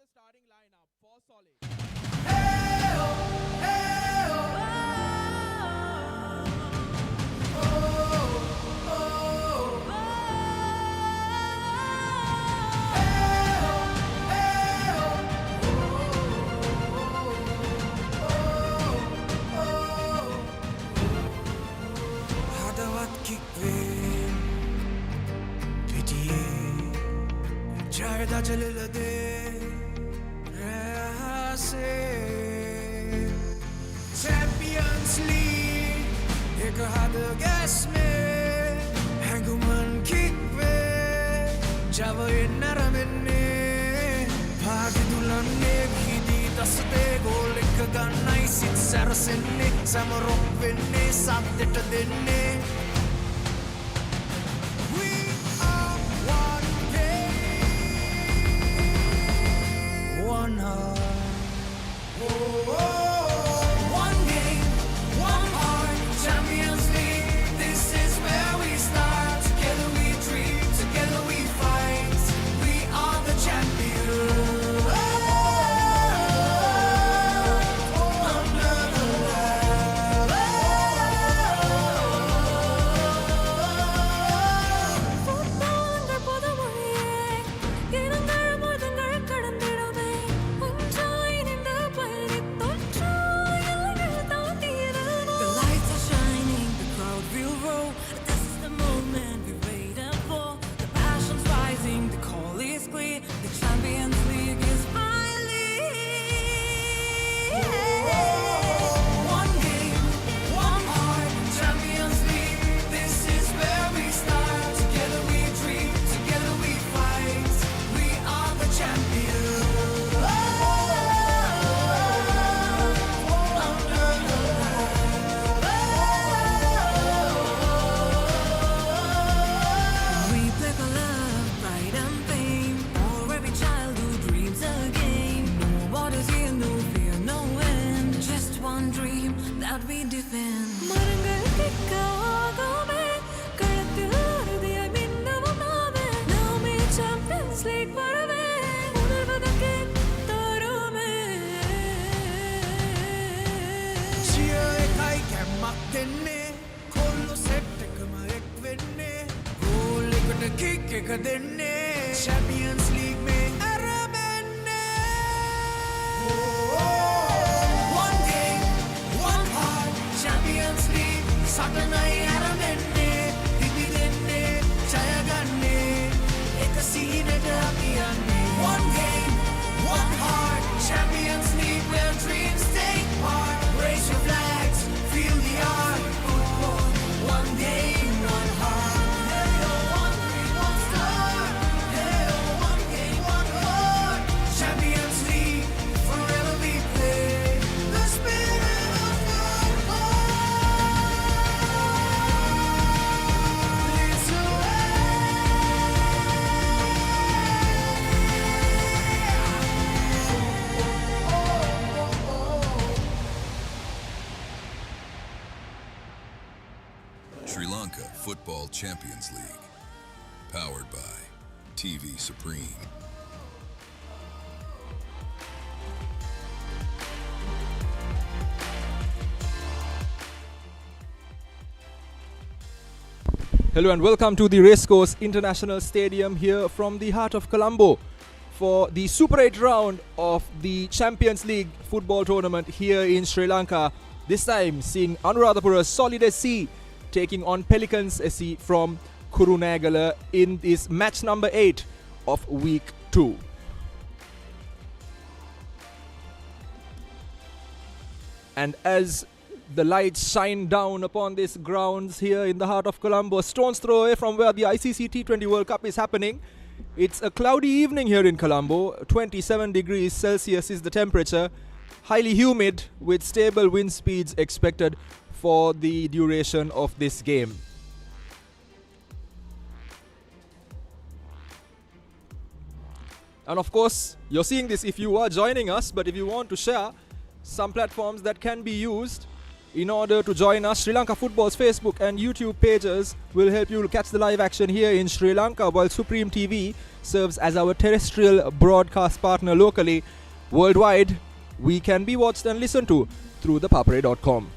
the starting lineup for Solid. හදවත් කික්වේ පිටියේ ජයදජලලදේ රැසේ Champions league එක හද ගැස්මේ හැඟුමන් කික්වේ ජවයෙන් නැරවෙන්නේ පාගිදුලන්නේ හිදී දසතේ ගෝල් එක ගන්නයි සිත් සැරසෙන්නේ සැමරොක් වෙන්නේ සත්‍යට දෙන්නේ We are one game, one heart. One game, one heart. Champions League, this is where we start. Together we dream, together we fight. We are the champions. Under the Football புதுமொழியே இனங்கள் மதங்கள் கடந்திடுமே ஒன்றாய் இணைந்து பயணித்தொன்றாய் எல்லைகள் தாண்டிடுவோம். The lights are shining, the crowd will roll. This is the moment we waited for. The passion's rising, the call is clear. The Champions League is finally One game, one heart. Champions League, this is where we start. Together we dream, together we fight. We are the champions. Under the We play for love, pride and fame. For every child who dreams again. No borders here, no fear, no end. Just one dream that we defend. மரங்கள் திக்காகவே, களத்தில் உறுதியாய் மின்னவும் நாமே. நாமே Champions League வரவே, உணர்வதற்கே தருமே. cheer එකයි කැම්මක් දෙන්නේ කොල්ලො සෙට් එකම එක් වෙන්නේ ගෝල් එකට කික් එක දෙන්නේ Champions League මේ ඇරඹෙන්නේ One game, one heart. Champions League සටනයි ඇරඹෙන්නේ දිවි දෙන්නේ ජය ගන්නේ එක සීනට අපි යන්නේ One game, one heart. Champions League where dreams take part. Raise your flags, feel the art. Football, one game, one heart. Hey, oh, one dream, one star. Hey, oh, one game, one heart. Champions League, forever we play. The spirit of football leads the way. Sri Lanka Football Champions League. Powered by TV Supreme. Hello and welcome to the Racecourse International Stadium here from the heart of Colombo for the Super 8 round of the Champions League football tournament here in Sri Lanka. This time seeing Anuradhapura Solid SC taking on Pelicans SC from Kurunegala in this match number 8 of week 2. And as the lights shine down upon these grounds here in the heart of Colombo, a stone's throw away from where the ICC T20 World Cup is happening. It's a cloudy evening here in Colombo. 27 degrees Celsius is the temperature. Highly humid with stable wind speeds expected for the duration of this game. And of course, you're seeing this if you are joining us, but if you want to share some platforms that can be used In order to join us, Sri Lanka Football's Facebook and YouTube pages will help you catch the live action here in Sri Lanka, while Supreme TV serves as our terrestrial broadcast partner locally. Worldwide, we can be watched and listened to through thepapare.com.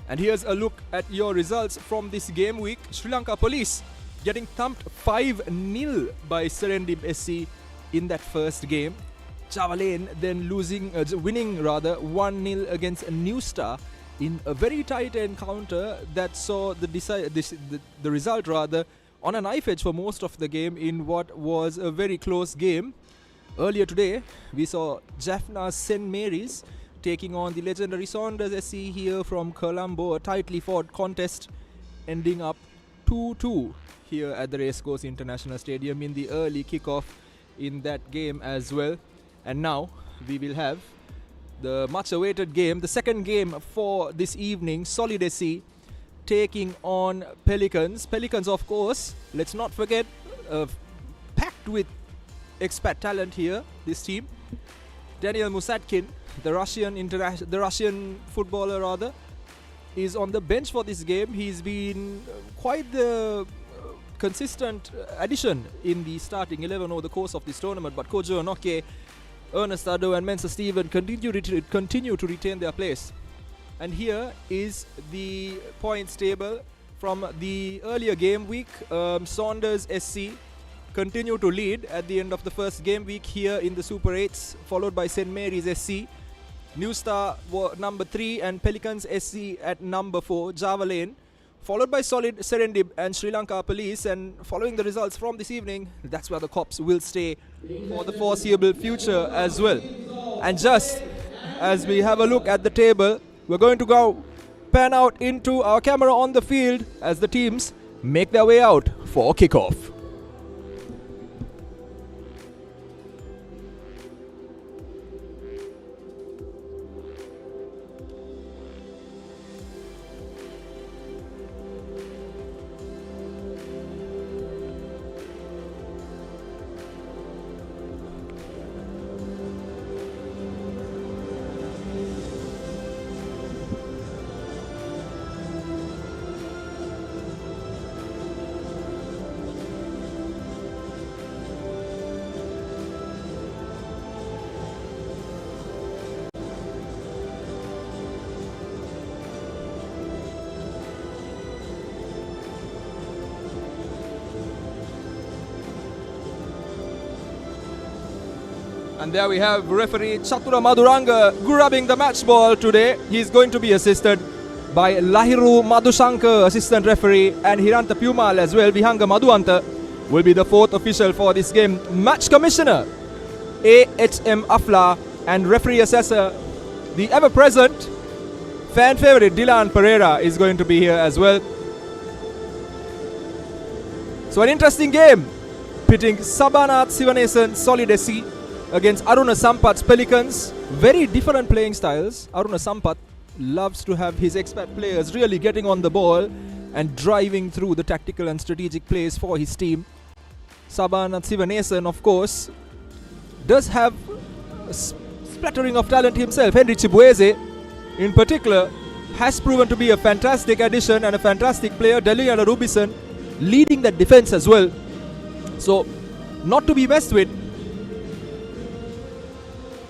And here's a look at your results from this game week. Sri Lanka Police getting thumped 5-0 by Serendip SC in that first game. Java Lane then winning 1-0 against New Star in a very tight encounter that saw the result on a knife edge for most of the game in what was a very close game. Earlier today, we saw Jaffna St. Mary's taking on the legendary Saunders SC here from Colombo, a tightly fought contest ending up 2-2 here at the Racecourse International Stadium in the early kickoff in that game as well. And now we will have the much awaited game, the second game for this evening, Solid SC taking on Pelicans. Pelicans, of course, let's not forget, packed with expat talent here, this team. Daniel Musatkin, the Russian footballer is on the bench for this game. He's been quite the consistent addition in the starting 11 over the course of this tournament, but Kojo Onoke, Ernest Addo and Mensa Steven continue to retain their place. And here is the points table from the earlier game week. Saunders SC continue to lead at the end of the first game week here in the Super 8s, followed by St. Mary's SC. New Star were number 3 and Pelicans SC at number 4, Java Lane, followed by Solid, Serendip and Sri Lanka Police. And following the results from this evening, that's where the Cops will stay for the foreseeable future as well. And just as we have a look at the table, we're going to go pan out into our camera on the field as the teams make their way out for kickoff. And there we have referee Chatura Maduranga grabbing the match ball today. He's going to be assisted by Lahiru Madhushankar, assistant referee, and Hiranta Pumal as well. Vihanga Madhuanta will be the fourth official for this game. Match commissioner A.H.M. Afla and referee assessor, the ever-present fan favorite Dylan Pereira is going to be here as well. So an interesting game pitting Sabanath Sivanesan Solid SC against Aruna Sampath's Pelicans. Very different playing styles. Aruna Sampath loves to have his expat players really getting on the ball and driving through the tactical and strategic plays for his team. Sabanath Sivanesan, of course, does have a splattering of talent himself. Henry Chibueze, in particular, has proven to be a fantastic addition and a fantastic player. Deliana Rubison leading that defense as well. So, not to be messed with.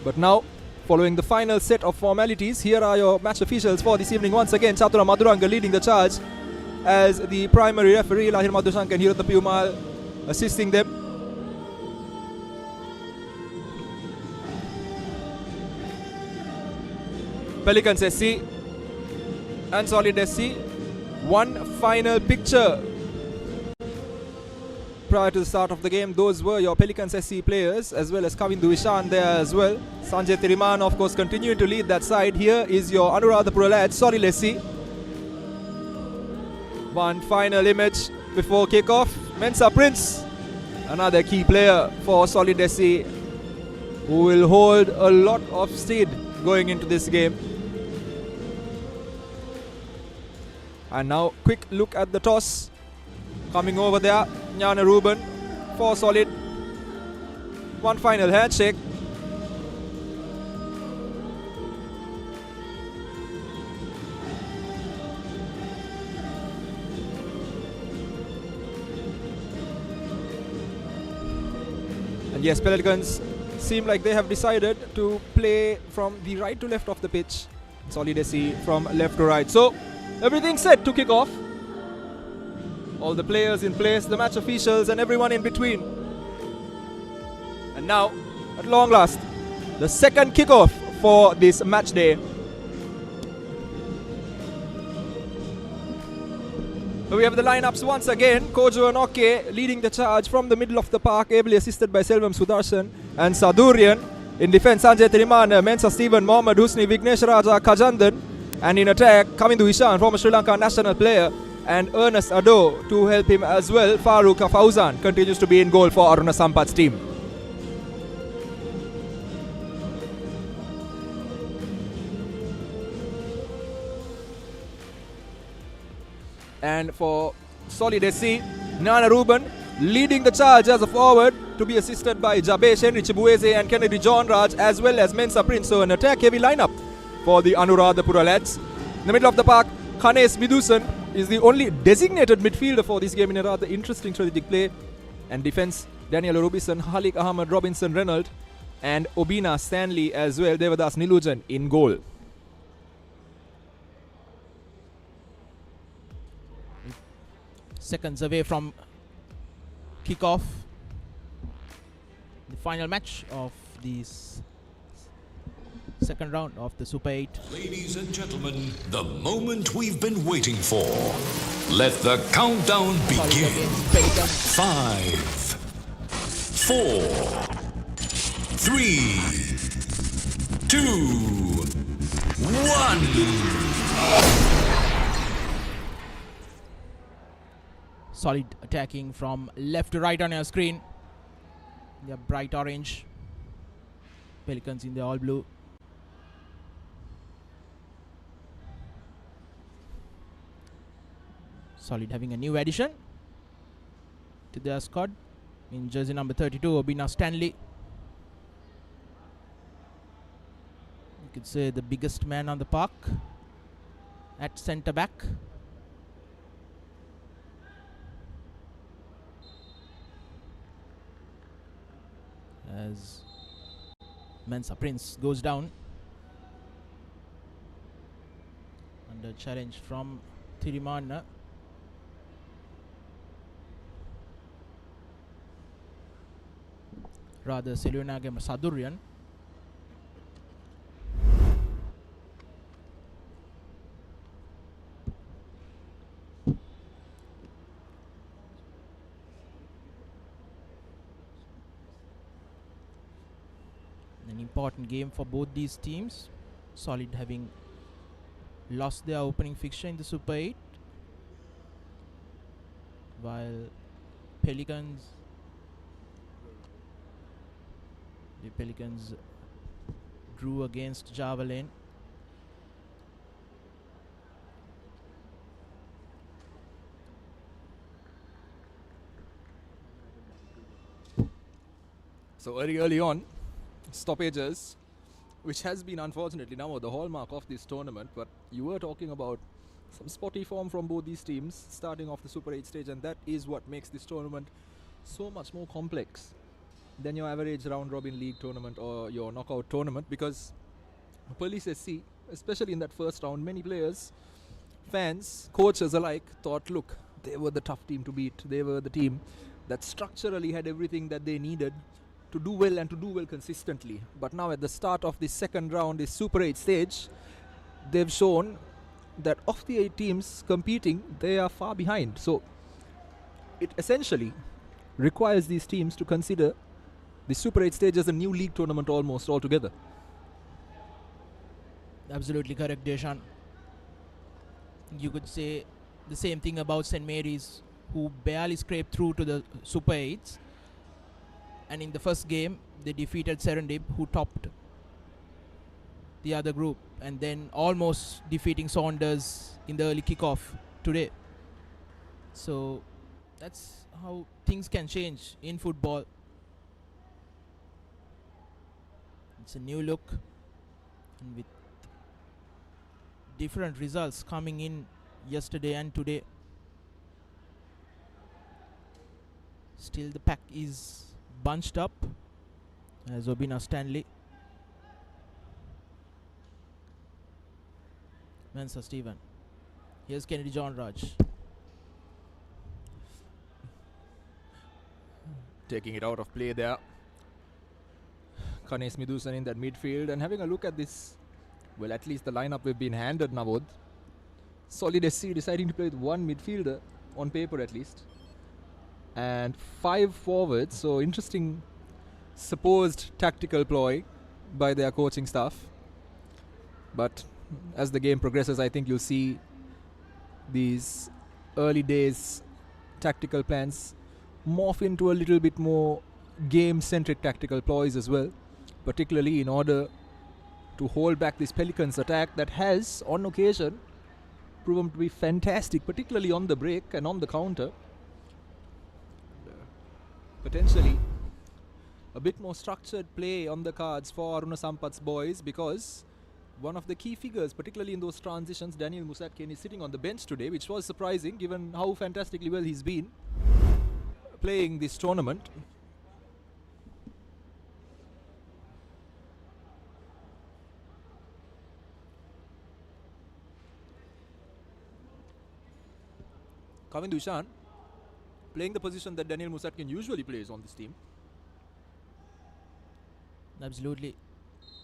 But now, following the final set of formalities, here are your match officials for this evening. Once again, Chatura Madhuranga leading the charge as the primary referee. Lahir Madhushankar and Hirata Pumal assisting them. Pelicans SC and Solid SC. One final picture prior to the start of the game. Those were your Pelicans SC players, as well as Kavindu Ishan there as well. Sanjay Tiriman, of course, continuing to lead that side. Here is your Anuradhapura lads, Solid SC. One final image before kickoff. Mensa Prince, another key player for Solid SC, who will hold a lot of stead going into this game. And now, quick look at the toss. Coming over there, Jnana Ruben for Solid. one final handshake. And yes, Pelicans seem like they have decided to play from the right to left of the pitch. Solidesi from left to right. So everything's set to kick off. All the players in place, the match officials and everyone in between. And now, at long last, the second kickoff for this match day. So we have the lineups once again. Kojo and Oke leading the charge from the middle of the park, ably assisted by Selvam Sudarshan and Sadurian. In defense, Sanjay Tiriman, Mensa Stephen, Mohammad Husni, Vignesh Raja, Kajandan. And in attack, Kamindu Ishan, former Sri Lanka national player, and Ernest Ado to help him as well. Farooq Fauzan continues to be in goal for Aruna Sampath's team. And for Solidesi, Nana Ruben leading the charge as a forward to be assisted by Jabesh, Henry Chibueze and Kennedy John Raj as well as Mensa Prince. So an attack heavy lineup for the Anuradhapura lads. In the middle of the park, Khanes Vidusan is the only designated midfielder for this game in a rather interesting strategic play. And defense, Daniel Rubison, Halik Ahmad Robinson Reynolds and Obina Stanley as well. Devadas Nilujan in goal. Seconds away from kickoff, the final match of this second round of the Super 8. Ladies and gentlemen, the moment we've been waiting for. Let the countdown begin. 5, 4, 3, 2, 1. Solid attacking from left to right on your screen. They are bright orange. Pelicans in the all blue. Solid having a new addition to their squad in jersey number 32, Obina Stanley. You could say the biggest man on the park at centre back. As Mensa Prince goes down under challenge from Thirimana. Rather, Selunagam Sadurian. An important game for both these teams. Solid having lost their opening fixture in the Super 8, while the Pelicans drew against Java Lane. So early on, stoppages, which has been unfortunately now the hallmark of this tournament. But you were talking about some spotty form from both these teams starting off the Super 8 stage, and that is what makes this tournament so much more complex than your average round robin league tournament or your knockout tournament, because Police SC, especially in that first round, many players, fans, coaches alike thought, look, they were the tough team to beat. They were the team that structurally had everything that they needed to do well and to do well consistently. But now at the start of the second round, this Super 8 stage, they've shown that of the 8 teams competing, they are far behind. So it essentially requires these teams to consider the Super 8 stage as a new league tournament almost altogether. Absolutely correct, Deshan. You could say the same thing about St. Mary's, who barely scraped through to the Super 8s. And in the first game, they defeated Serendip, who topped the other group, and then almost defeating Saunders in the early kickoff today. So that's how things can change in football. It's a new look, and with different results coming in yesterday and today. Still the pack is bunched up as Obina Stanley, Mensa Stephen. Here's Kennedy John Raj. Taking it out of play there. Kanes Midusan in that midfield, and having a look at this, well, at least the lineup we've been handed, Navod. Solid SC deciding to play with one midfielder, on paper at least, and 5 forwards. So interesting supposed tactical ploy by their coaching staff. But as the game progresses, I think you'll see these early days tactical plans morph into a little bit more game-centric tactical ploys as well, particularly in order to hold back this Pelicans attack that has, on occasion, proven to be fantastic, particularly on the break and on the counter. Potentially a bit more structured play on the cards for Aruna Sampath's boys, because one of the key figures, particularly in those transitions, Daniel Musatkin, is sitting on the bench today, which was surprising given how fantastically well he's been playing this tournament. Kavin Dushan playing the position that Daniel Musatkin usually plays on this team. Absolutely.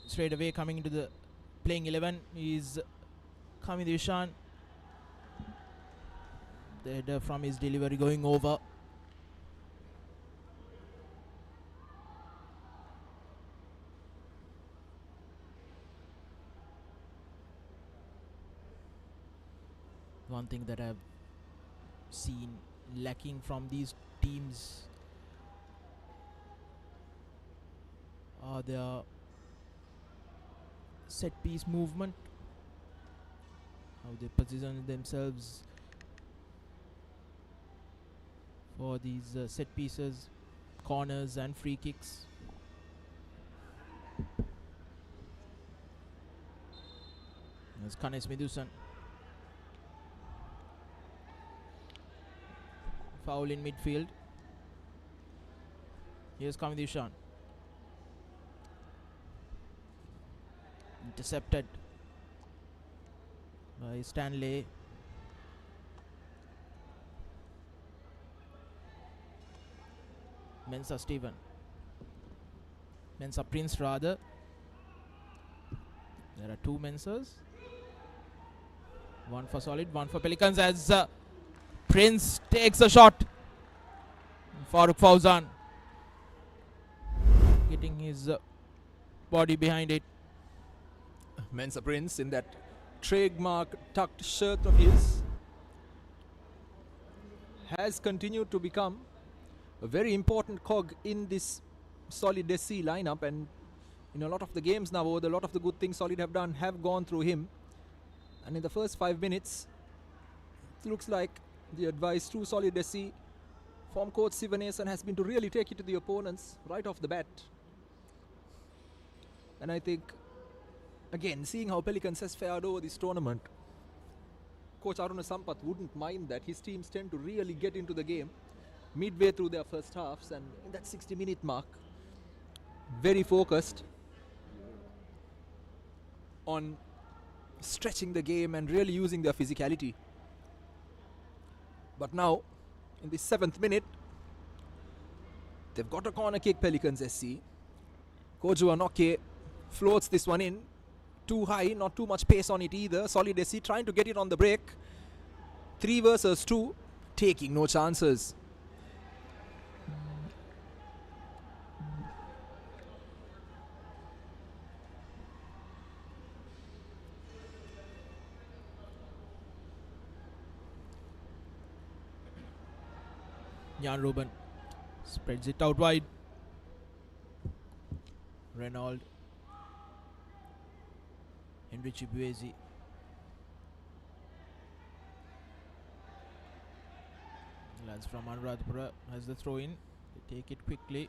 Straight away coming into the playing 11 is Kavin Dushan. The header from his delivery going over. One thing that I've seen lacking from these teams are their set piece movement, how they position themselves for these set pieces, corners and free kicks. There's Kanes Midusan. Foul in midfield. Here's Kavin Dushan. Intercepted by Stanley. Mensa Stephen. Mensa Prince rather. There are 2 Mensas. One for Solid, one for Pelicans, as Prince takes a shot. Farooq Fauzan getting his body behind it. Mensa Prince in that trademark tucked shirt of his has continued to become a very important cog in this Solid SC lineup, and in a lot of the games now, a lot of the good things Solid have done have gone through him. And in the first 5 minutes, it looks like the advice to Solid SC from coach Sivanesan has been to really take it to the opponents right off the bat. And I think, again, seeing how Pelicans has fared over this tournament, Coach Aruna Sampath wouldn't mind that. His teams tend to really get into the game midway through their first halves, and in that 60-minute mark, very focused on stretching the game and really using their physicality. But now, in the 7th minute, they've got a corner kick, Pelicans SC. Kojo Anoke floats this one in. Too high, not too much pace on it either. Solid SC trying to get it on the break. 3 versus 2, taking no chances. Jan Ruben spreads it out wide. Renault. Henry Chibuezi. Lads from Anuradhapura has the throw in. They take it quickly.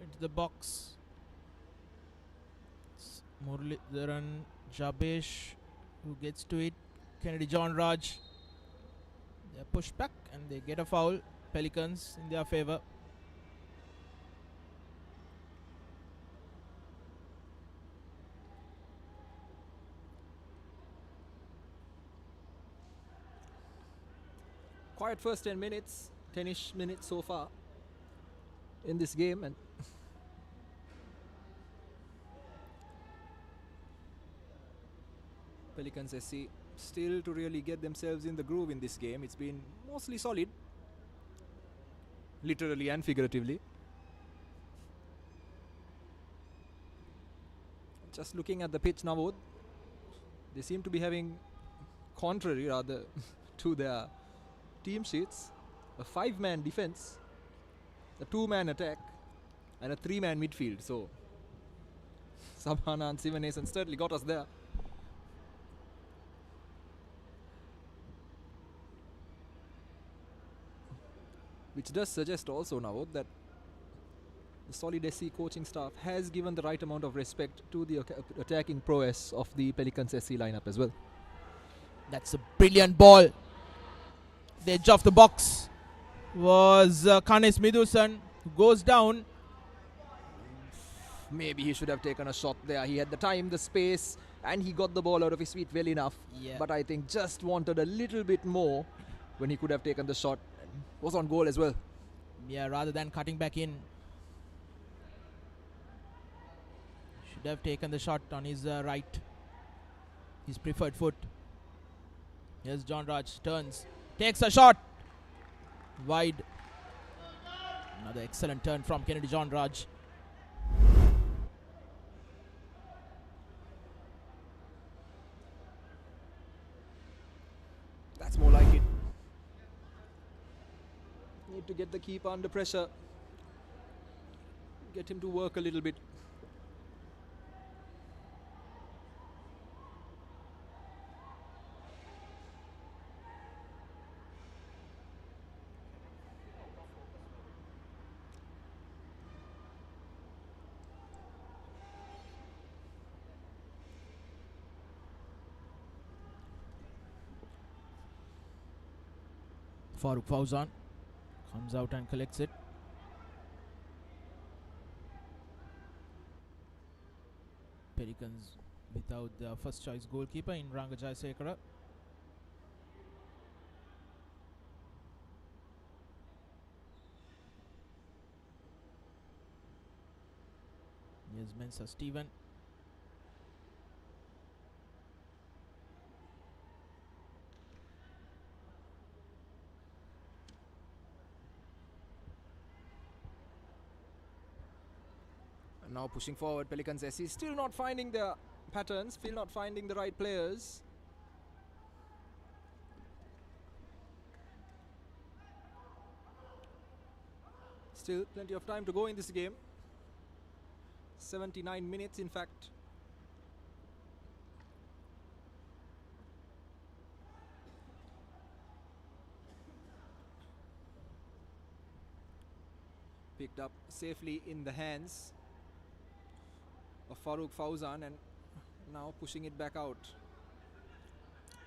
into the box. It's Muralidharan Jabesh who gets to it. Kennedy John Raj. They're pushed back and they get a foul. Pelicans in their favor. Quiet first 10 minutes, 10ish minutes so far in this game, and Pelicans SC still to really get themselves in the groove in this game. It's been mostly solid, literally and figuratively. Just looking at the pitch now, they seem to be having, contrary rather to their team sheets, a 5-man defense, a 2-man attack, and a 3-man midfield. So Sabhana and Sivanesan certainly got us there. Which does suggest also now that the solid SC coaching staff has given the right amount of respect to the attacking prowess of the Pelicans SC lineup as well. That's a brilliant ball. The edge of the box was Kanes Midhusan, who goes down. Maybe he should have taken a shot there. He had the time, the space, and he got the ball out of his feet well enough. Yeah. But I think just wanted a little bit more when he could have taken the shot. Was on goal as well. Yeah, rather than cutting back in. Should have taken the shot on his right. His preferred foot. Here's John Raj, turns, takes a shot. Wide. Another excellent turn from Kennedy John Raj. That's more like it. Need to get the keeper under pressure. Get him to work a little bit. Farooq Fauzan comes out and collects it. Pelicans without their first choice goalkeeper in Ranga Jayasekara. Here's Mensa Steven. Now pushing forward, Pelicans SC still not finding their patterns, still not finding the right players. Still plenty of time to go in this game. 79 minutes in fact. Picked up safely in the hands of Farooq Fauzan and now pushing it back out.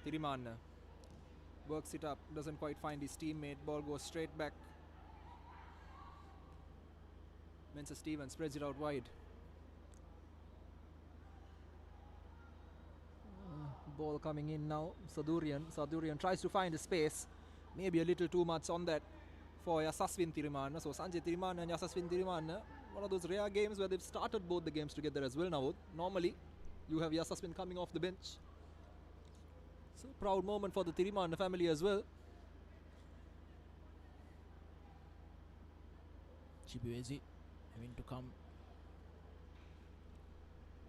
Tiriman works it up, doesn't quite find his teammate, ball goes straight back. Mensa Stevens spreads it out wide. Ball coming in now, Sadurian tries to find a space, maybe a little too much on that for Yasaswin Tirimana. So Sanjay Tirimana and Yasaswin Tirimana, one of those rare games where they've started both the games together as well now. Normally, you have Yasaswin coming off the bench. So proud moment for the Tirimana family as well. Chibuezi having to come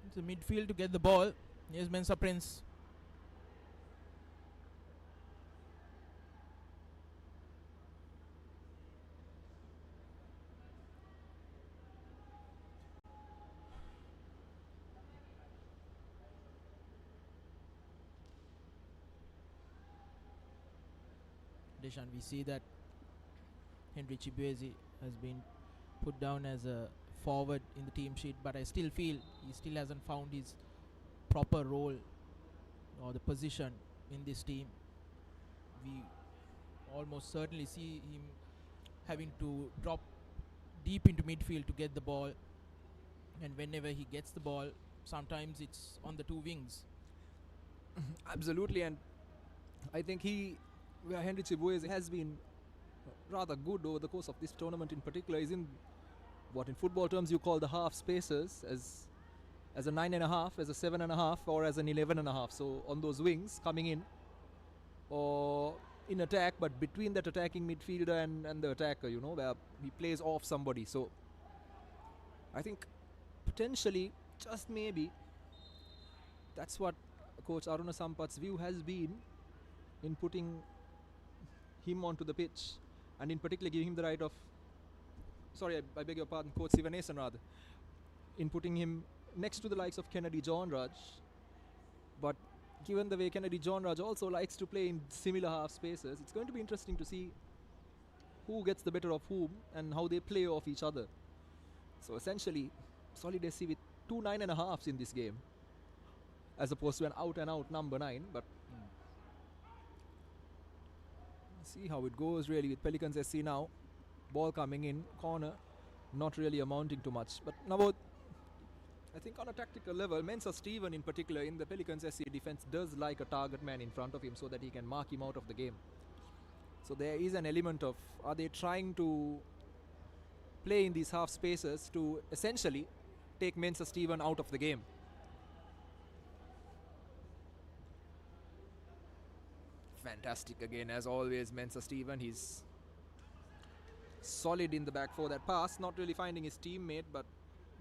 into the midfield to get the ball. Here's Mensa Prince. Deshan, we see that Henry Chibuezi has been put down as a forward in the team sheet, but I still feel he still hasn't found his proper role or the position in this team. We almost certainly see him having to drop deep into midfield to get the ball, and whenever he gets the ball, sometimes it's on the two wings. Absolutely, and I think Henry Chibueze has been rather good over the course of this tournament in particular. He's in what in football terms you call the half spaces, as a 9.5, as a 7.5, or as an 11.5. So on those wings coming in or in attack, but between that attacking midfielder and the attacker, where he plays off somebody. So I think potentially, just maybe, that's what Coach Aruna Sampath's view has been in putting him onto the pitch, and in particular giving him the right of, I beg your pardon, Coach Sivanesan rather, in putting him next to the likes of Kennedy John Raj. But given the way Kennedy John Raj also likes to play in similar half spaces, it's going to be interesting to see who gets the better of whom and how they play off each other. So essentially, Solid SC with 2 9.5s in this game, as opposed to an out-and-out number 9. But see how it goes really with Pelicans SC now. Ball coming in, corner, not really amounting to much. But now, I think on a tactical level, Mensah Steven in particular in the Pelicans SC defense does like a target man in front of him so that he can mark him out of the game. So there is an element of, are they trying to play in these half spaces to essentially take Mensah Steven out of the game? Fantastic again, as always, Mensah Steven. He's solid in the back for that pass, not really finding his teammate, but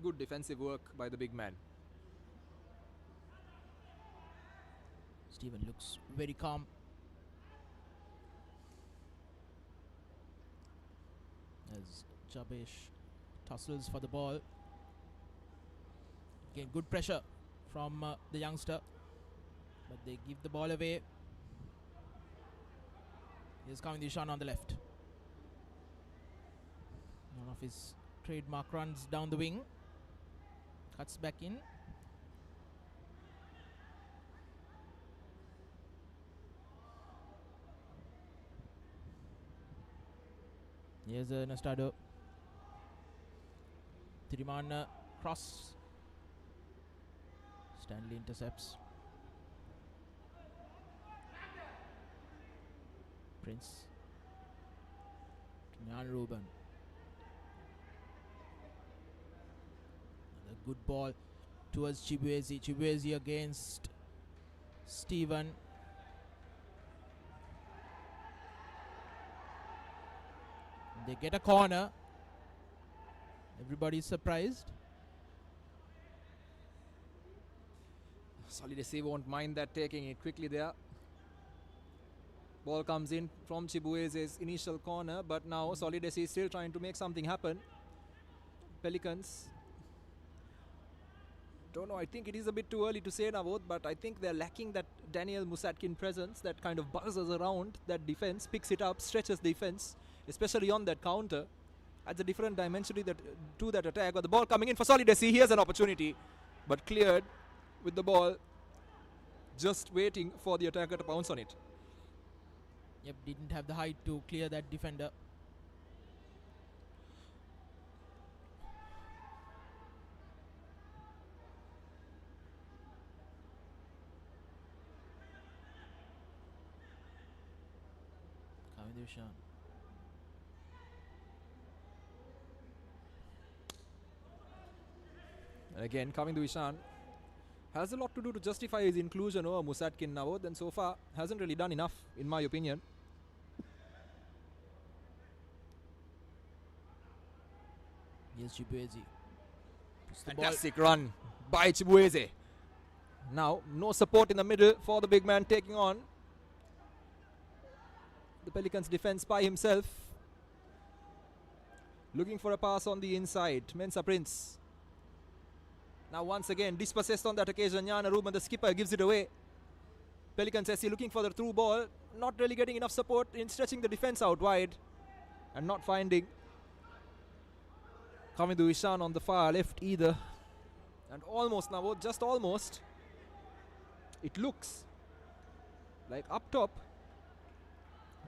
good defensive work by the big man. Steven looks very calm. As Jabesh tussles for the ball. Again, good pressure from the youngster, but they give the ball away. Here's Kavind Ishan on the left. One of his trademark runs down the wing. Cuts back in. Here's Nastado. Tiriman cross. Stanley intercepts. Prince. Nyan Ruben. Another good ball towards Chibueze. Chibueze against Steven. They get a corner. Everybody's surprised. Solid SC won't mind that, taking it quickly there. Ball comes in from Chibueze's initial corner, but now Solid SC is still trying to make something happen. Pelicans, don't know, I think it is a bit too early to say now, but I think they're lacking that Daniel Musatkin presence that kind of buzzes around that defense, picks it up, stretches defense, especially on that counter, adds a different dimension to that attack. But the ball coming in for Solid SC, here's an opportunity, but cleared with the ball, just waiting for the attacker to pounce on it. Yep, didn't have the height to clear that defender. Kavind Ishan. And again, Kavind Ishan has a lot to do to justify his inclusion over Musatkin now, and so far hasn't really done enough, in my opinion. Yes, Chibueze. Fantastic run by Chibueze. Now, no support in the middle for the big man taking on the Pelicans defense by himself. Looking for a pass on the inside. Mensah Prince. Now once again, dispossessed on that occasion. Jana Ruben, the skipper, gives it away. Pelicans SC looking for the through ball. Not really getting enough support in stretching the defense out wide. And not finding Kavindu Ishan on the far left either. And almost now, just almost, it looks like up top,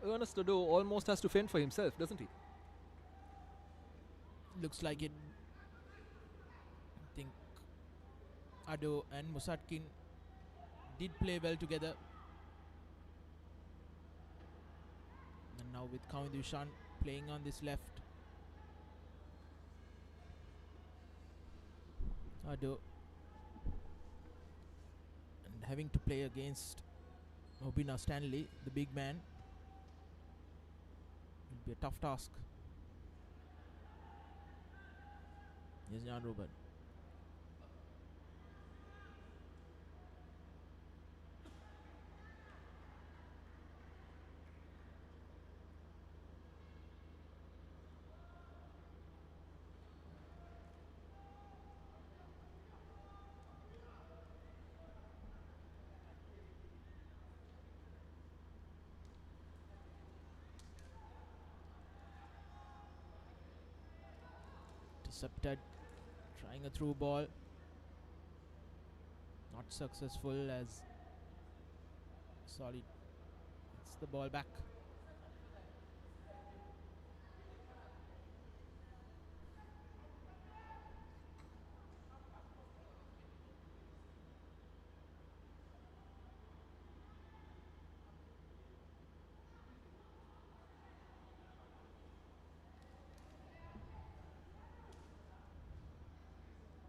Ernest Ado almost has to fend for himself, doesn't he? Looks like it. I think Ado and Musatkin did play well together. And now with Kavindu Ishan playing on this left. Ado and having to play against Obina Stanley, the big man. It'll be a tough task. Yes, Jan Ruben. Intercepted, trying a through ball, not successful as Solid gets the ball back.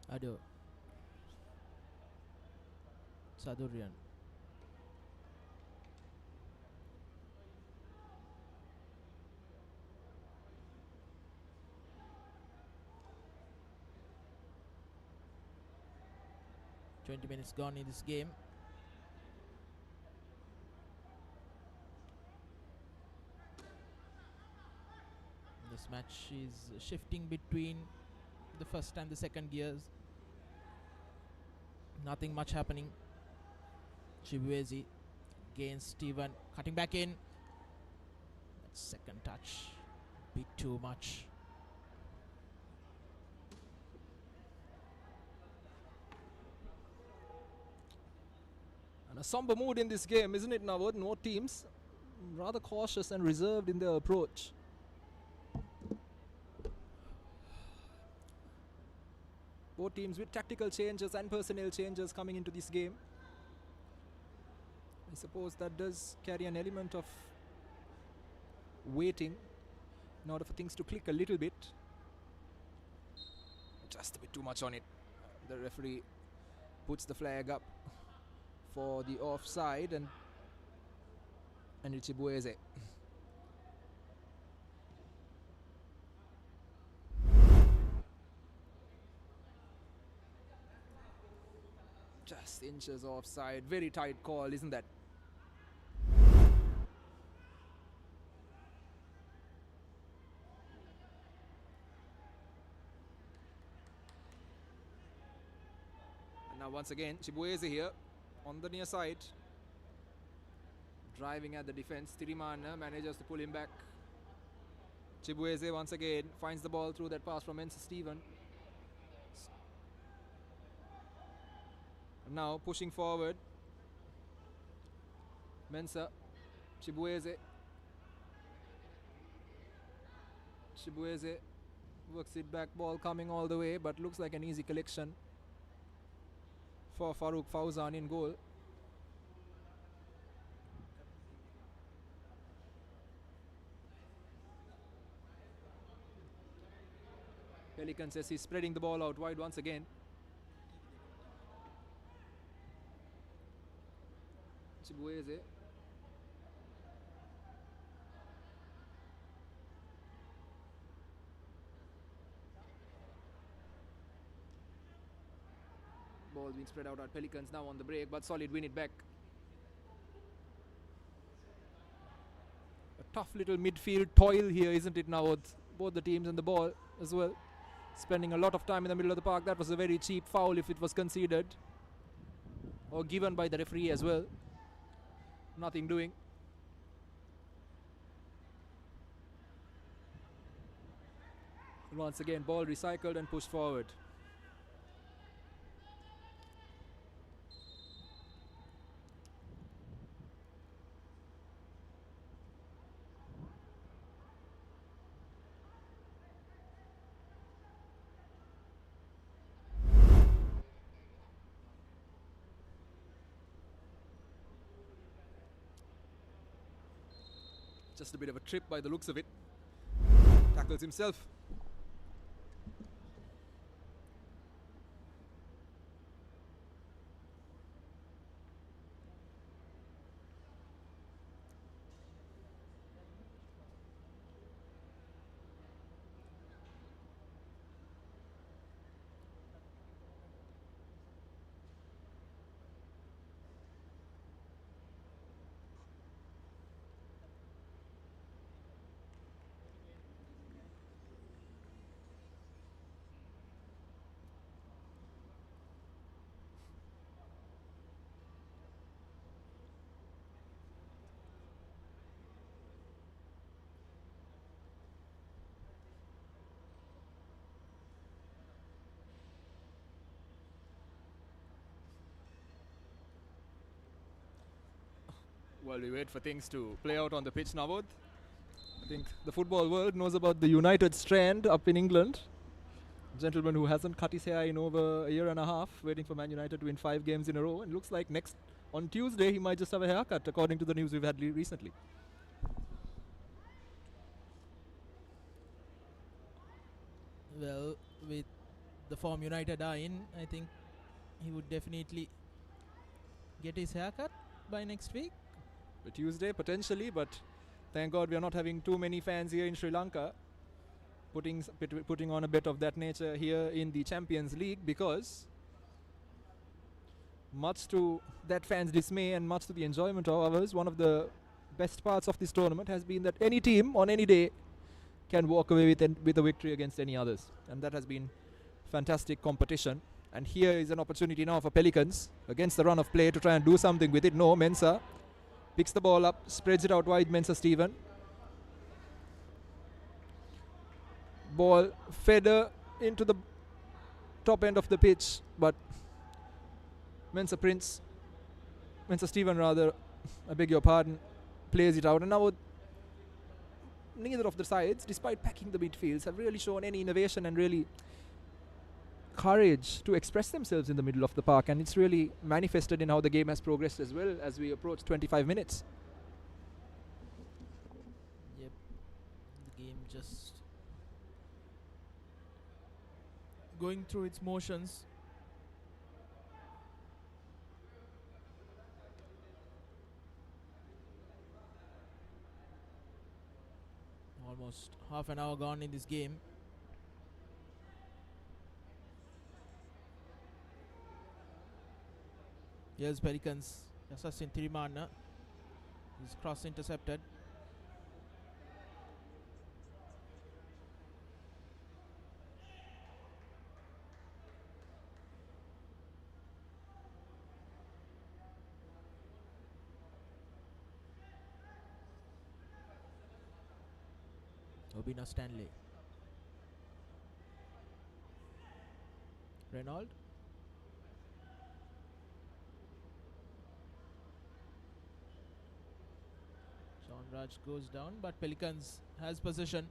Ado, Sadurian, "20 minutes gone in this game." This match is shifting between the first and the second gears. Nothing much happening. Chibuezi against Steven, cutting back in. That second touch, bit too much. And a somber mood in this game, isn't it, Nawad? More teams rather cautious and reserved in their approach. Both teams with tactical changes and personnel changes coming into this game. I suppose that does carry an element of waiting in order for things to click a little bit. Just a bit too much on it. The referee puts the flag up for the offside, and Chibueze. Just inches offside. Very tight call, isn't that? And now once again, Chibueze here on the near side. Driving at the defense. Tirimana manages to pull him back. Chibueze once again finds the ball through that pass from Mensa Steven. Now pushing forward. Mensa. Chibueze. Chibueze works it back, ball coming all the way, but looks like an easy collection for Farouk Fauzan in goal. Pelicans says he's spreading the ball out wide once again. Chibueze. Ball being spread out at Pelicans now on the break, but Solid win it back. A tough little midfield toil here, isn't it, now with both the teams and the ball as well. Spending a lot of time in the middle of the park. That was a very cheap foul if it was conceded or given by the referee as well. Nothing doing. Once again, ball recycled and pushed forward. Just a bit of a trip by the looks of it. Tackles himself. While we wait for things to play out on the pitch, Navod, I think the football world knows about the United Strand up in England. A gentleman who hasn't cut his hair in over a year and a half, waiting for Man United to win 5 games in a row. And looks like on Tuesday he might just have a haircut, according to the news we've had recently. Well, with the form United are in, I think he would definitely get his haircut by next week. Tuesday potentially, but thank God we are not having too many fans here in Sri Lanka putting on a bet of that nature here in the Champions League, because much to that fans' dismay and much to the enjoyment of ours, one of the best parts of this tournament has been that any team on any day can walk away with a victory against any others, and that has been fantastic competition. And here is an opportunity now for Pelicans against the run of play to try and do something with it. No, Mensah picks the ball up, spreads it out wide. Mensah Steven. Ball fed into the top end of the pitch, but Mensah Steven rather, I beg your pardon, plays it out. And now neither of the sides, despite packing the midfields, have really shown any innovation and really courage to express themselves in the middle of the park, and it's really manifested in how the game has progressed as well as we approach 25 minutes. Yep, the game just going through its motions. Almost half an hour gone in this game. Here's Pelicans. Assassin Thirimana. His cross intercepted. Obina Stanley. Reynolds. Sean Raj goes down, but Pelicans has possession.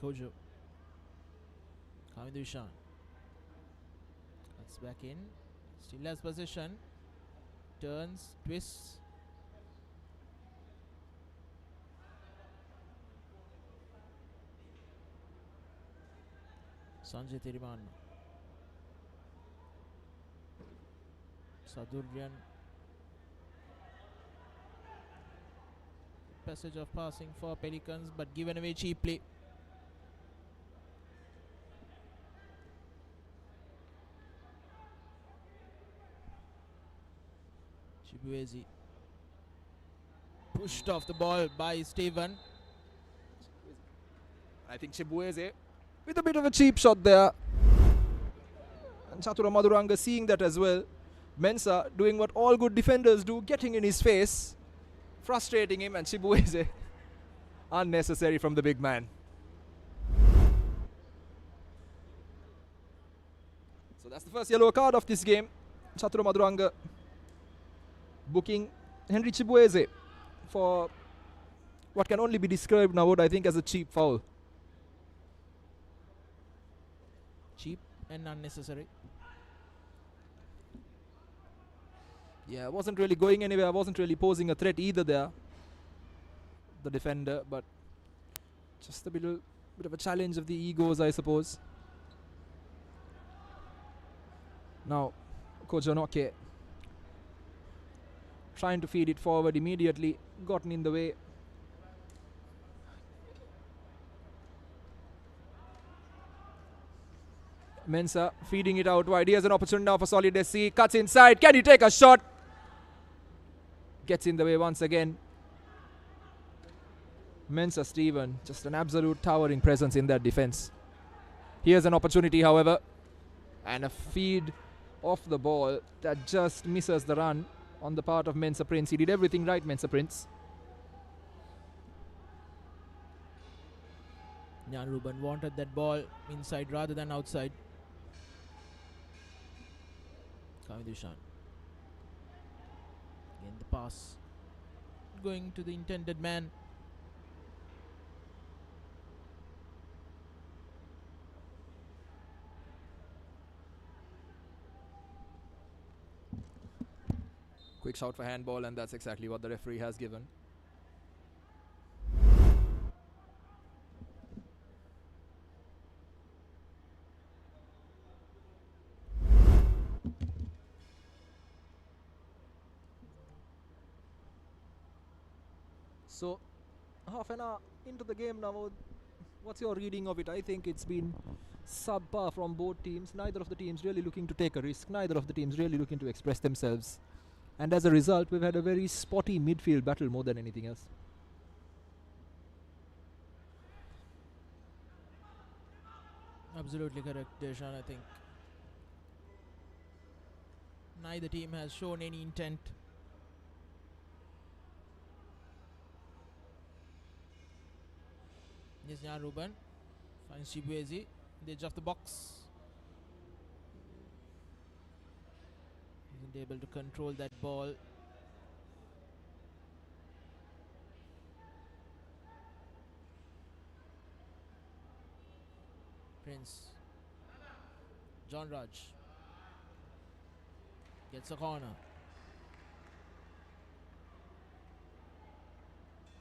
Kojo. Kamindu Ishan. Cuts back in. Still has possession. Turns, twists. Sanjay Thirimana. Saduryan. passage of passing for Pelicans, but given away cheaply. Chibueze pushed off the ball by Steven. I think Chibueze with a bit of a cheap shot there. And Chatura Maduranga seeing that as well. Mensah doing what all good defenders do, getting in his face, frustrating him, and Chibueze unnecessary from the big man. So that's the first yellow card of this game. Chatura Maduranga booking Henry Chibueze for what can only be described now, I think, as a cheap foul. Cheap and unnecessary. Yeah, wasn't really going anywhere, wasn't really posing a threat either there, the defender, but just a bit of a challenge of the egos, I suppose. Now, Kojo Noke trying to feed it forward immediately, gotten in the way. Mensah feeding it out wide. He has an opportunity now for Solid SC. Cuts inside. Can he take a shot? Gets in the way once again. Mensah Steven, just an absolute towering presence in that defense. Here's an opportunity, however, and a feed off the ball that just misses the run on the part of Mensah Prince. He did everything right, Mensah Prince. Jan Ruben wanted that ball inside rather than outside. Kamidushan. Again the pass going to the intended man. Quick shout for handball, and that's exactly what the referee has given. So, half an hour into the game now. What's your reading of it? I think it's been subpar from both teams. Neither of the teams really looking to take a risk. Neither of the teams really looking to express themselves. And as a result, we've had a very spotty midfield battle more than anything else. Absolutely correct, Deshan. I think neither team has shown any intent. Yes, Jan Ruben finds Chibueze, the edge of the box. Isn't able to control that ball. Prince. John Raj gets a corner.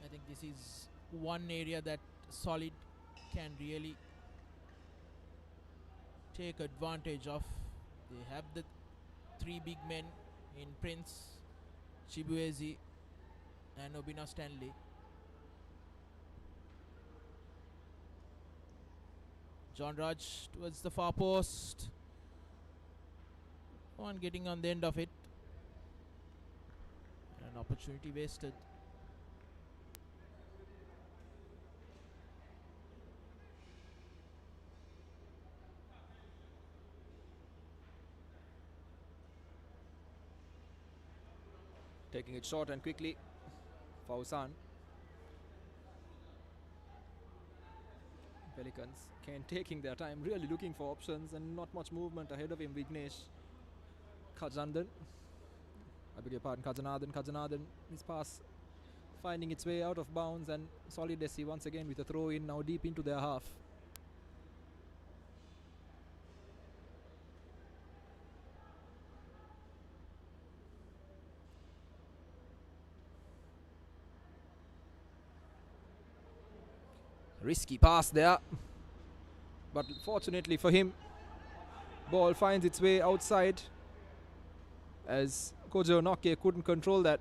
I think this is one area that Solid can really take advantage of. They have the three big men in Prince, Chibueze and Obina Stanley. John Raj towards the far post. One getting on the end of it. An opportunity wasted. Taking it short and quickly. Fausan. Pelicans taking their time, really looking for options, and not much movement ahead of him. Vignesh Kajandan. I beg your pardon, Kajanathan. His pass finding its way out of bounds, and Solid SC once again with a throw in now deep into their half. Risky pass there, but fortunately for him, ball finds its way outside as Kojo Noke couldn't control that.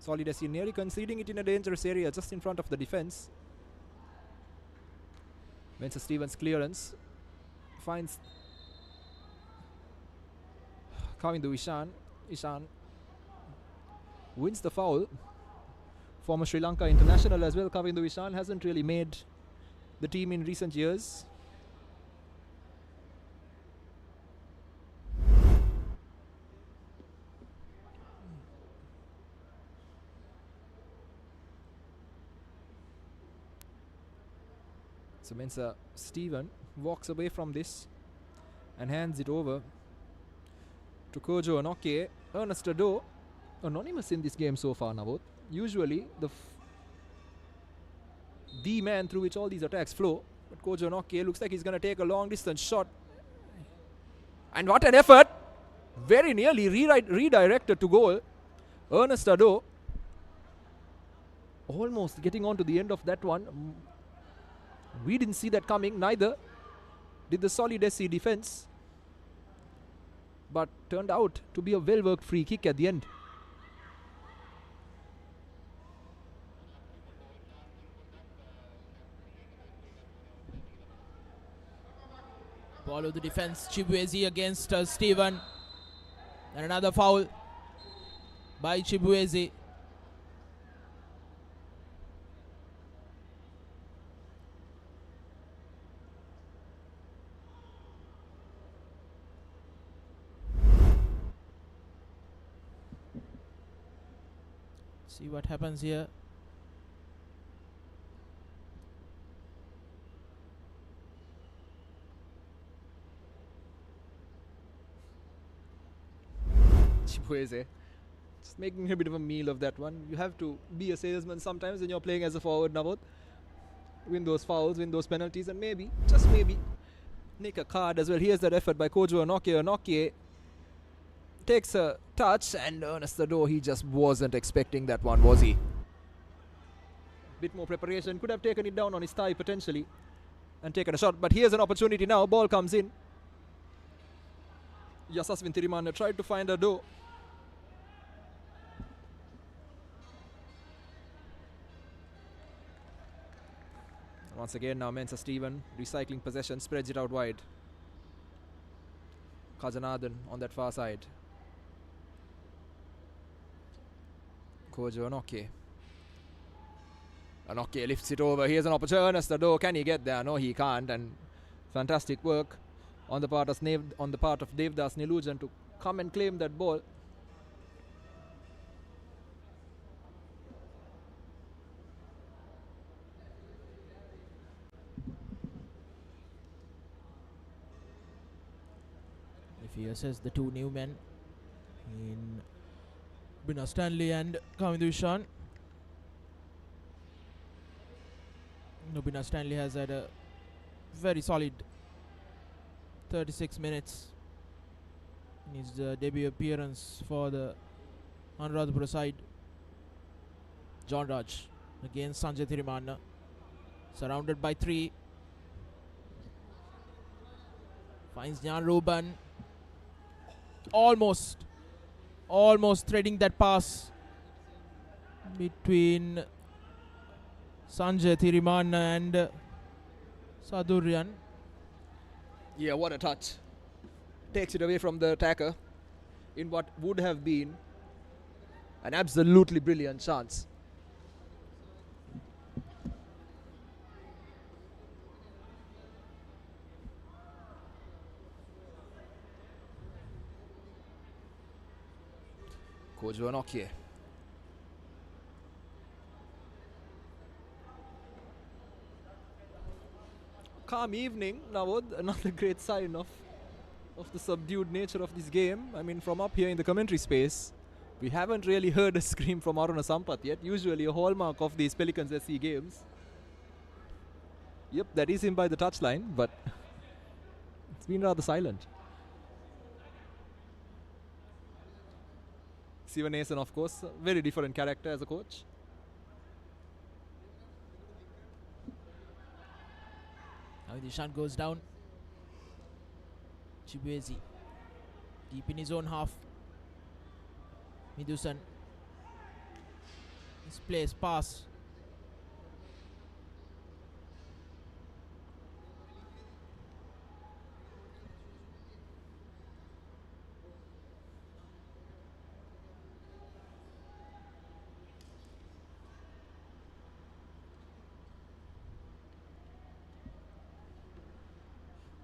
Solidesi nearly conceding it in a dangerous area just in front of the defense. Mensa Stevens' clearance finds Kavindu Ishan. Ishan wins the foul. Former Sri Lanka international as well, Kavindu Ishan hasn't really made the team in recent years. So Mensa Steven walks away from this and hands it over to Kojo Anoke. Ernest Ado, anonymous in this game so far, Navot. Usually the man through which all these attacks flow. But Kojo Anoke looks like he's going to take a long distance shot. And what an effort! Very nearly redirected to goal. Ernest Ado almost getting on to the end of that one. We didn't see that coming, neither did the Solidesi defense. But turned out to be a well-worked free kick at the end. Ball of the defense, Chibuezi against Steven. And another foul by Chibuezi. See what happens here. Chibueze just making a bit of a meal of that one. You have to be a salesman sometimes when you're playing as a forward, Navot. Win those fouls, win those penalties, and maybe, just maybe, nick a card as well. Here's that effort by Kojo Anoke. Anoke takes a touch, and Ernest Ado, he just wasn't expecting that one, was he? Bit more preparation, could have taken it down on his thigh potentially and taken a shot, but here's an opportunity now. Ball comes in. Yasaswin Tirimana tried to find Ado. Once again now Mensa Steven recycling possession, spreads it out wide. Kajanathan on that far side. Kojo Anoke. Anoke lifts it over. Here's an opportunity. Ernest Ado, can he get there? No, he can't. And fantastic work on the part of Devdas Nilujan to come and claim that ball. If he assesses the two new men in Bina Stanley and Kavindu Ishan. Bina Stanley has had a very solid 36 minutes in his debut appearance for the Anuradhapura side. John Raj against Sanjay Thirimana, surrounded by three. Finds Jan Ruben. Almost threading that pass between Sanjay Thirimana and Saduryan. Yeah, what a touch. Takes it away from the attacker in what would have been an absolutely brilliant chance. Kojo Anoke. Calm evening, Navod. Another great sign of the subdued nature of this game. I mean, from up here in the commentary space, we haven't really heard a scream from Aruna Sampath yet. Usually a hallmark of these Pelicans SC games. Yep, that is him by the touchline, but it's been rather silent. Sivanesan, of course, a very different character as a coach. Now the shot goes down. Chibuezi deep in his own half. Midusan Misplaced pass.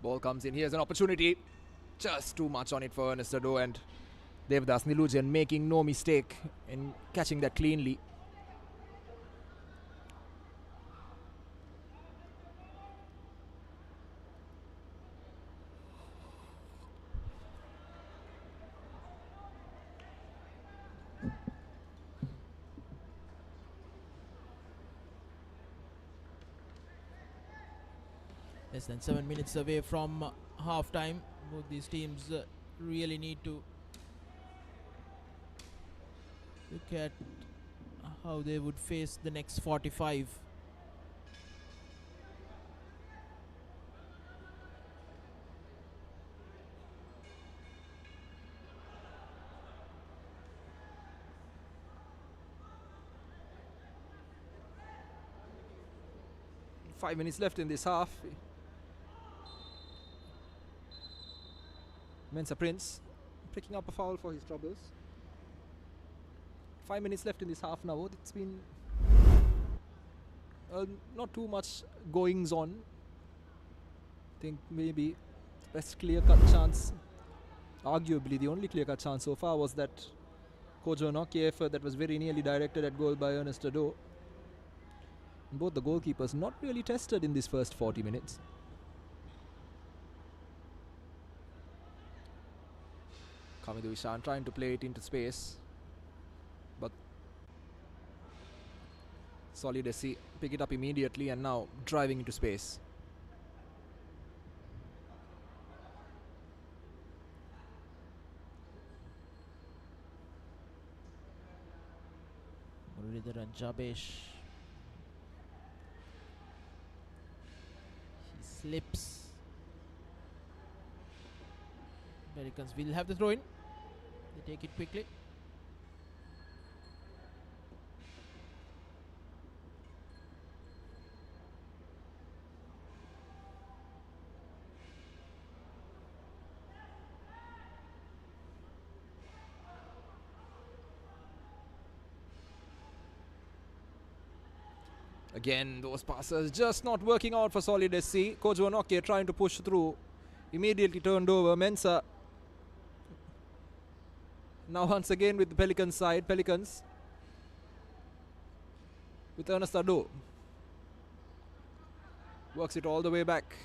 Ball comes in. Here's an opportunity. Just too much on it for Ernest Ado, and Devdas Nilujan making no mistake in catching that cleanly. Less than 7 minutes away from half time. Both these teams really need to look at how they would face the next 45. Five minutes left in this half. Mensa Prince picking up a foul for his troubles. 5 minutes left in this half now. It's been not too much goings on. I think maybe best clear-cut chance, arguably the only clear-cut chance so far, was that Kojo Noki effort that was very nearly directed at goal by Ernest Ado. Both the goalkeepers not really tested in this first 40 minutes. Kamidu Ishan trying to play it into space, but Solidesi pick it up immediately and now driving into space. Muridharan Jabesh. He slips. Pelicans will have the throw in. They take it quickly. Again, those passes just not working out for Solidesi. Kojo Noki trying to push through. Immediately turned over. Mensah now once again with the Pelicans side. Pelicans with Ernest Ado. Works it all the way back.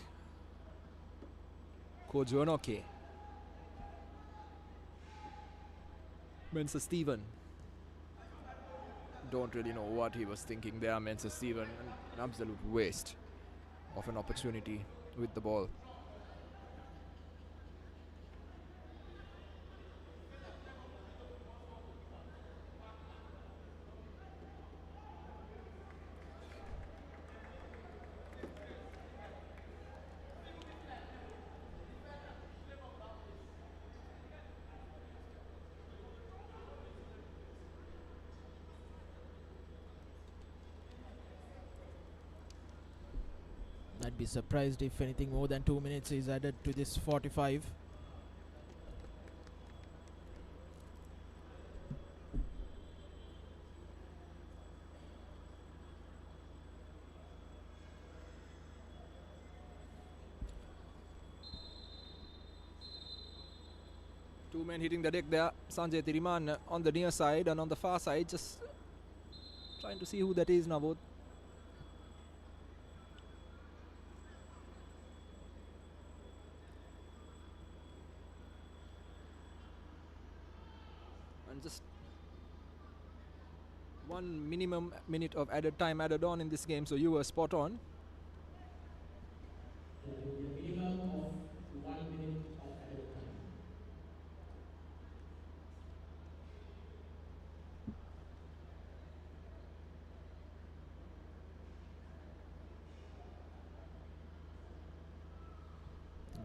Kojo Noki. Mensah Steven. Don't really know what he was thinking there, Mensah Steven. An absolute waste of an opportunity with the ball. I'd be surprised if anything more than 2 minutes is added to this 45. Two men hitting the deck there. Sanjay Tiriman on the near side, and on the far side just trying to see who that is now. And just one minimum minute of added time added on in this game, so you were spot on.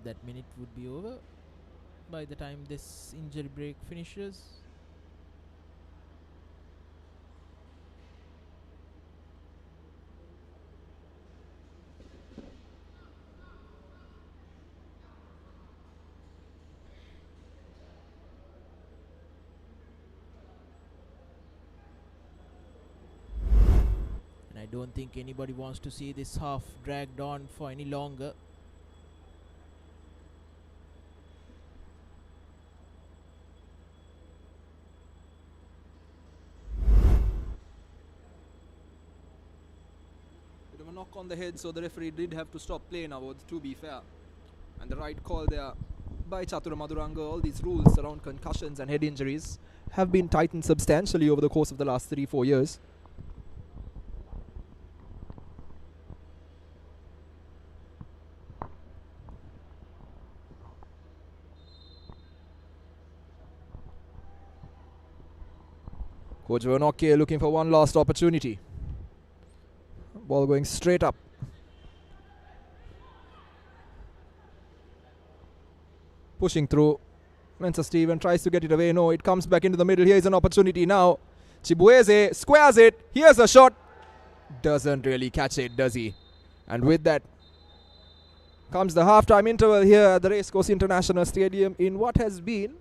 That minute would be over by the time this injury break finishes. don't think anybody wants to see this half dragged on for any longer. Bit of a knock on the head, so the referee did have to stop play now, to be fair. And the right call there by Chatura Maduranga. All these rules around concussions and head injuries have been tightened substantially over the course of the last 3-4 years. Coach Vernokke looking for one last opportunity. Ball going straight up. Pushing through. Mensa Steven tries to get it away. No, it comes back into the middle. Here's an opportunity now. Chibueze squares it. Here's a shot. Doesn't really catch it, does he? And with that comes the halftime interval here at the Racecourse International Stadium in what has been,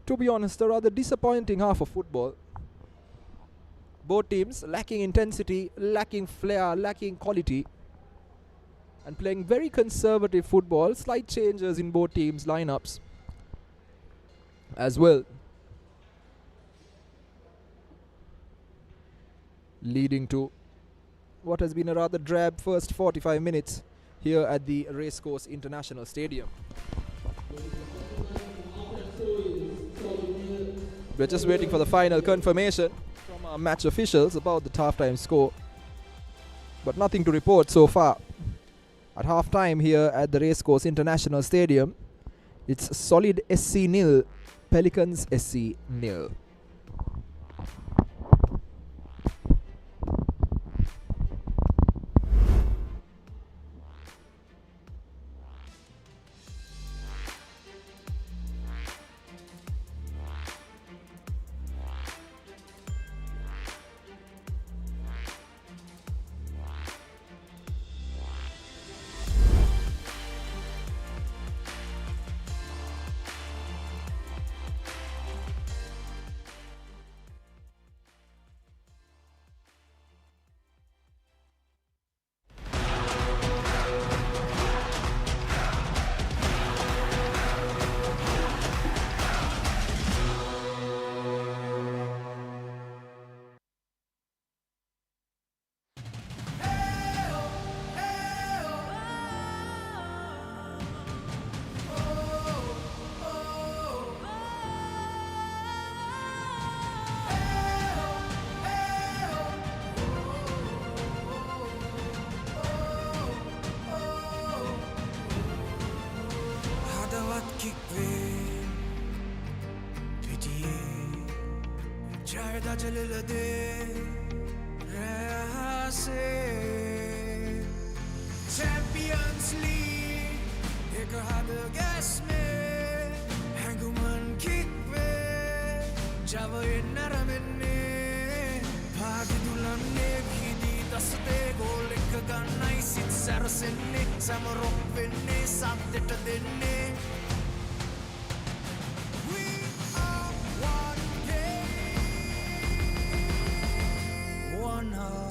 to be honest, a rather disappointing half of football. Both teams lacking intensity, lacking flair, lacking quality, and playing very conservative football. Slight changes in both teams' lineups as well, leading to what has been a rather drab first 45 minutes here at the Racecourse International Stadium. We're just waiting for the final confirmation from our match officials about the halftime score, but nothing to report so far. At halftime here at the Racecourse International Stadium, it's Solid SC 0, Pelicans SC 0. Champions League, एक हाथ gas में, hanguman kick पे, जावो ये नरमने, भागी दुल्हने भीदी दस्ते गोल एक गाना इसी सरसने, समरों बिन्ने साथ देने. We are one game, one heart.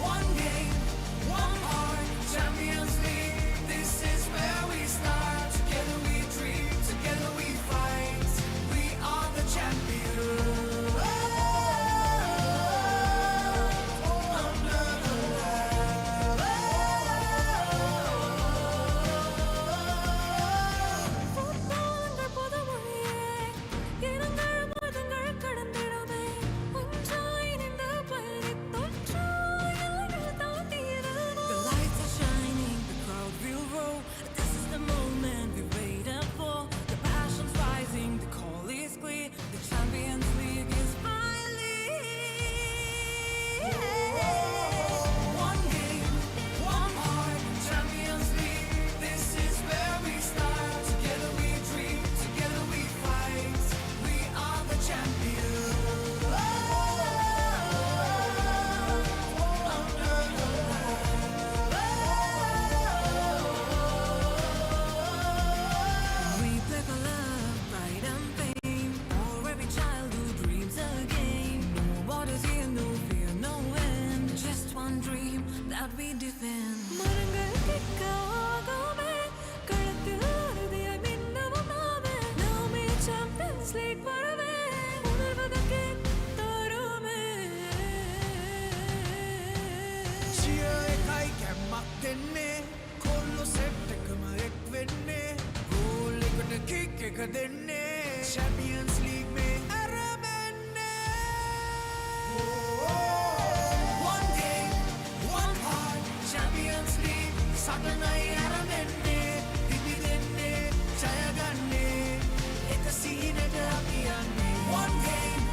One game, one heart, Champions League. This is where we start. Together we dream, together we fight. We are the champions. Under the light. that we defend. மரங்கள் கிக்க ஆகாமே களத்தில் அறுதியாய் மின்னவும் நாமே நாமே champions league வரவே உணர்வதற்கே தருமே Cheer එකයි කැම්මක් දෙන්නේ කොල්ලො set එකම එක් වෙන්නේ ගෝල් එකට කික් එක දෙන්නේ Champions League මේ ඇරඹෙන්නේ One game, one heart Champions League සටනයි ඇරඹෙන්නේ පිපි දෙන්නේ ජය ගන්නේ එක සීනට අපි යන්නේ One game,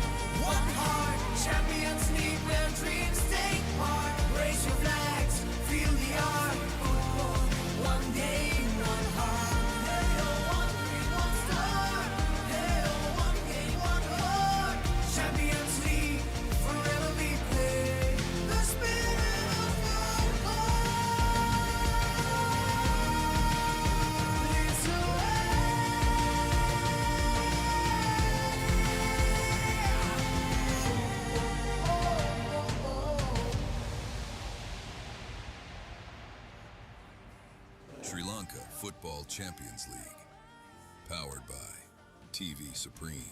one heart Champions League where dreams take part Raise your flags, feel the art Football, one game, one heart Hey oh, one dream, one star Hey oh, one game, one heart Champions League, forever we play The spirit of football leads the way Sri Lanka Football Champions League. Powered by TV Supreme.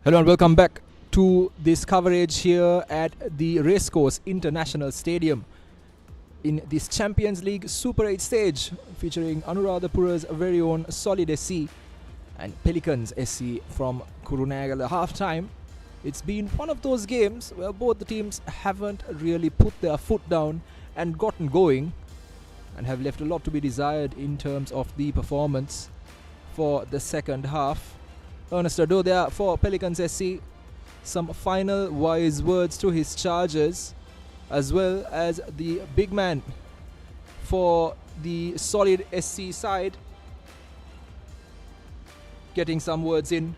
Hello and welcome back to this coverage here at the Racecourse International Stadium in this Champions League Super 8 stage featuring Anuradhapura's very own Solid SC and Pelicans SC from Kurunegala. Half-time, it's been one of those games where both the teams haven't really put their foot down and gotten going and have left a lot to be desired in terms of the performance for the second half. Ernest Ado there for Pelicans SC. Some final wise words to his charges, as well as the big man for the Solid SC side getting some words in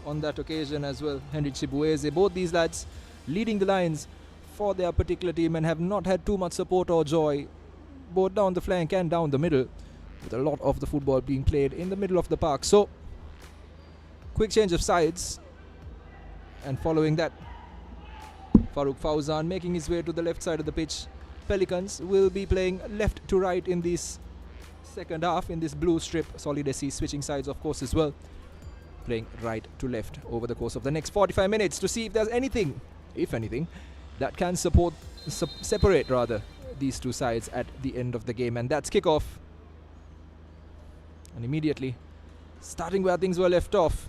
on that occasion as well. Henry Chibueze, both these lads leading the lines for their particular team and have not had too much support or joy both down the flank and down the middle, with a lot of the football being played in the middle of the park. So quick change of sides, and following that, Farooq Fauzan making his way to the left side of the pitch. Pelicans will be playing left to right in this second half in this blue strip. Solid SC switching sides of course as well, playing right to left over the course of the next 45 minutes to see if there's anything, if anything, that can separate these two sides at the end of the game. And that's kickoff, and immediately starting where things were left off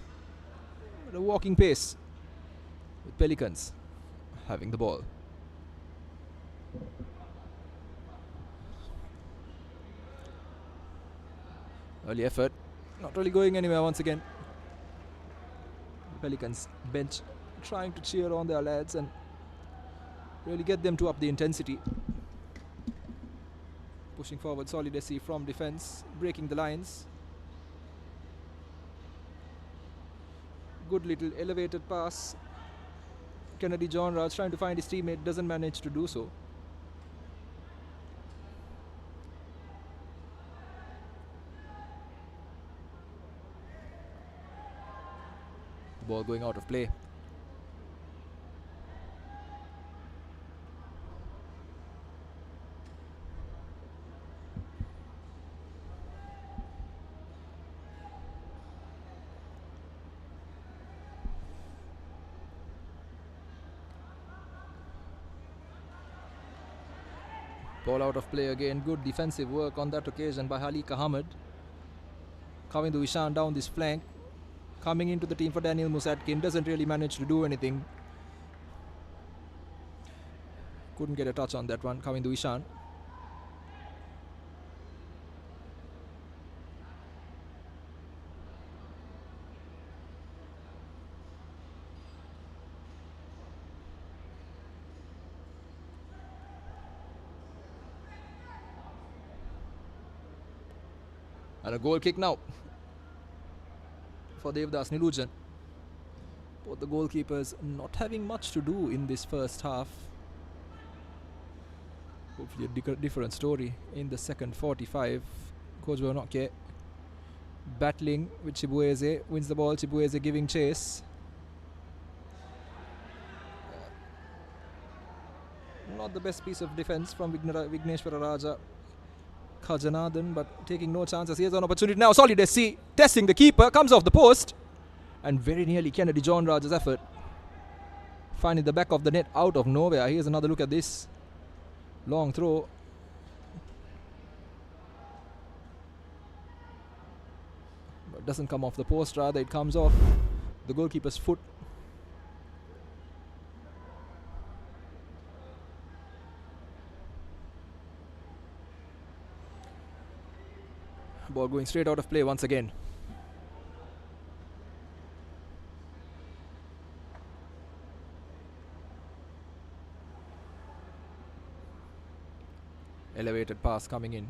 at a walking pace, with Pelicans having the ball. Early effort, not really going anywhere once again. Pelicans bench trying to cheer on their lads and really get them to up the intensity. Pushing forward Solid SC from defense, breaking the lines. Good little elevated pass. Kennedy John Raj trying to find his teammate, doesn't manage to do so. The ball going out of play. Ball out of play again. Good defensive work on that occasion by Halik Ahmed. Kavindu Ishan down this flank. Coming into the team for Daniel Musatkin. Doesn't really manage to do anything. Couldn't get a touch on that one, Kavindu Ishan. And a goal kick now for Devdas Nilujan. Both the goalkeepers not having much to do in this first half. Hopefully a different story in the second 45. Coach Bonoke battling with Chibueze. Wins the ball. Chibueze giving chase. Not the best piece of defense from Vigneshwara Raja Khajanathan, but taking no chances. Here's an opportunity now. Solid SC testing the keeper, comes off the post, and very nearly Kennedy John Raj's effort finding the back of the net out of nowhere. Here's another look at this long throw. But doesn't come off the post, rather it comes off the goalkeeper's foot. Ball going straight out of play once again. Elevated pass coming in.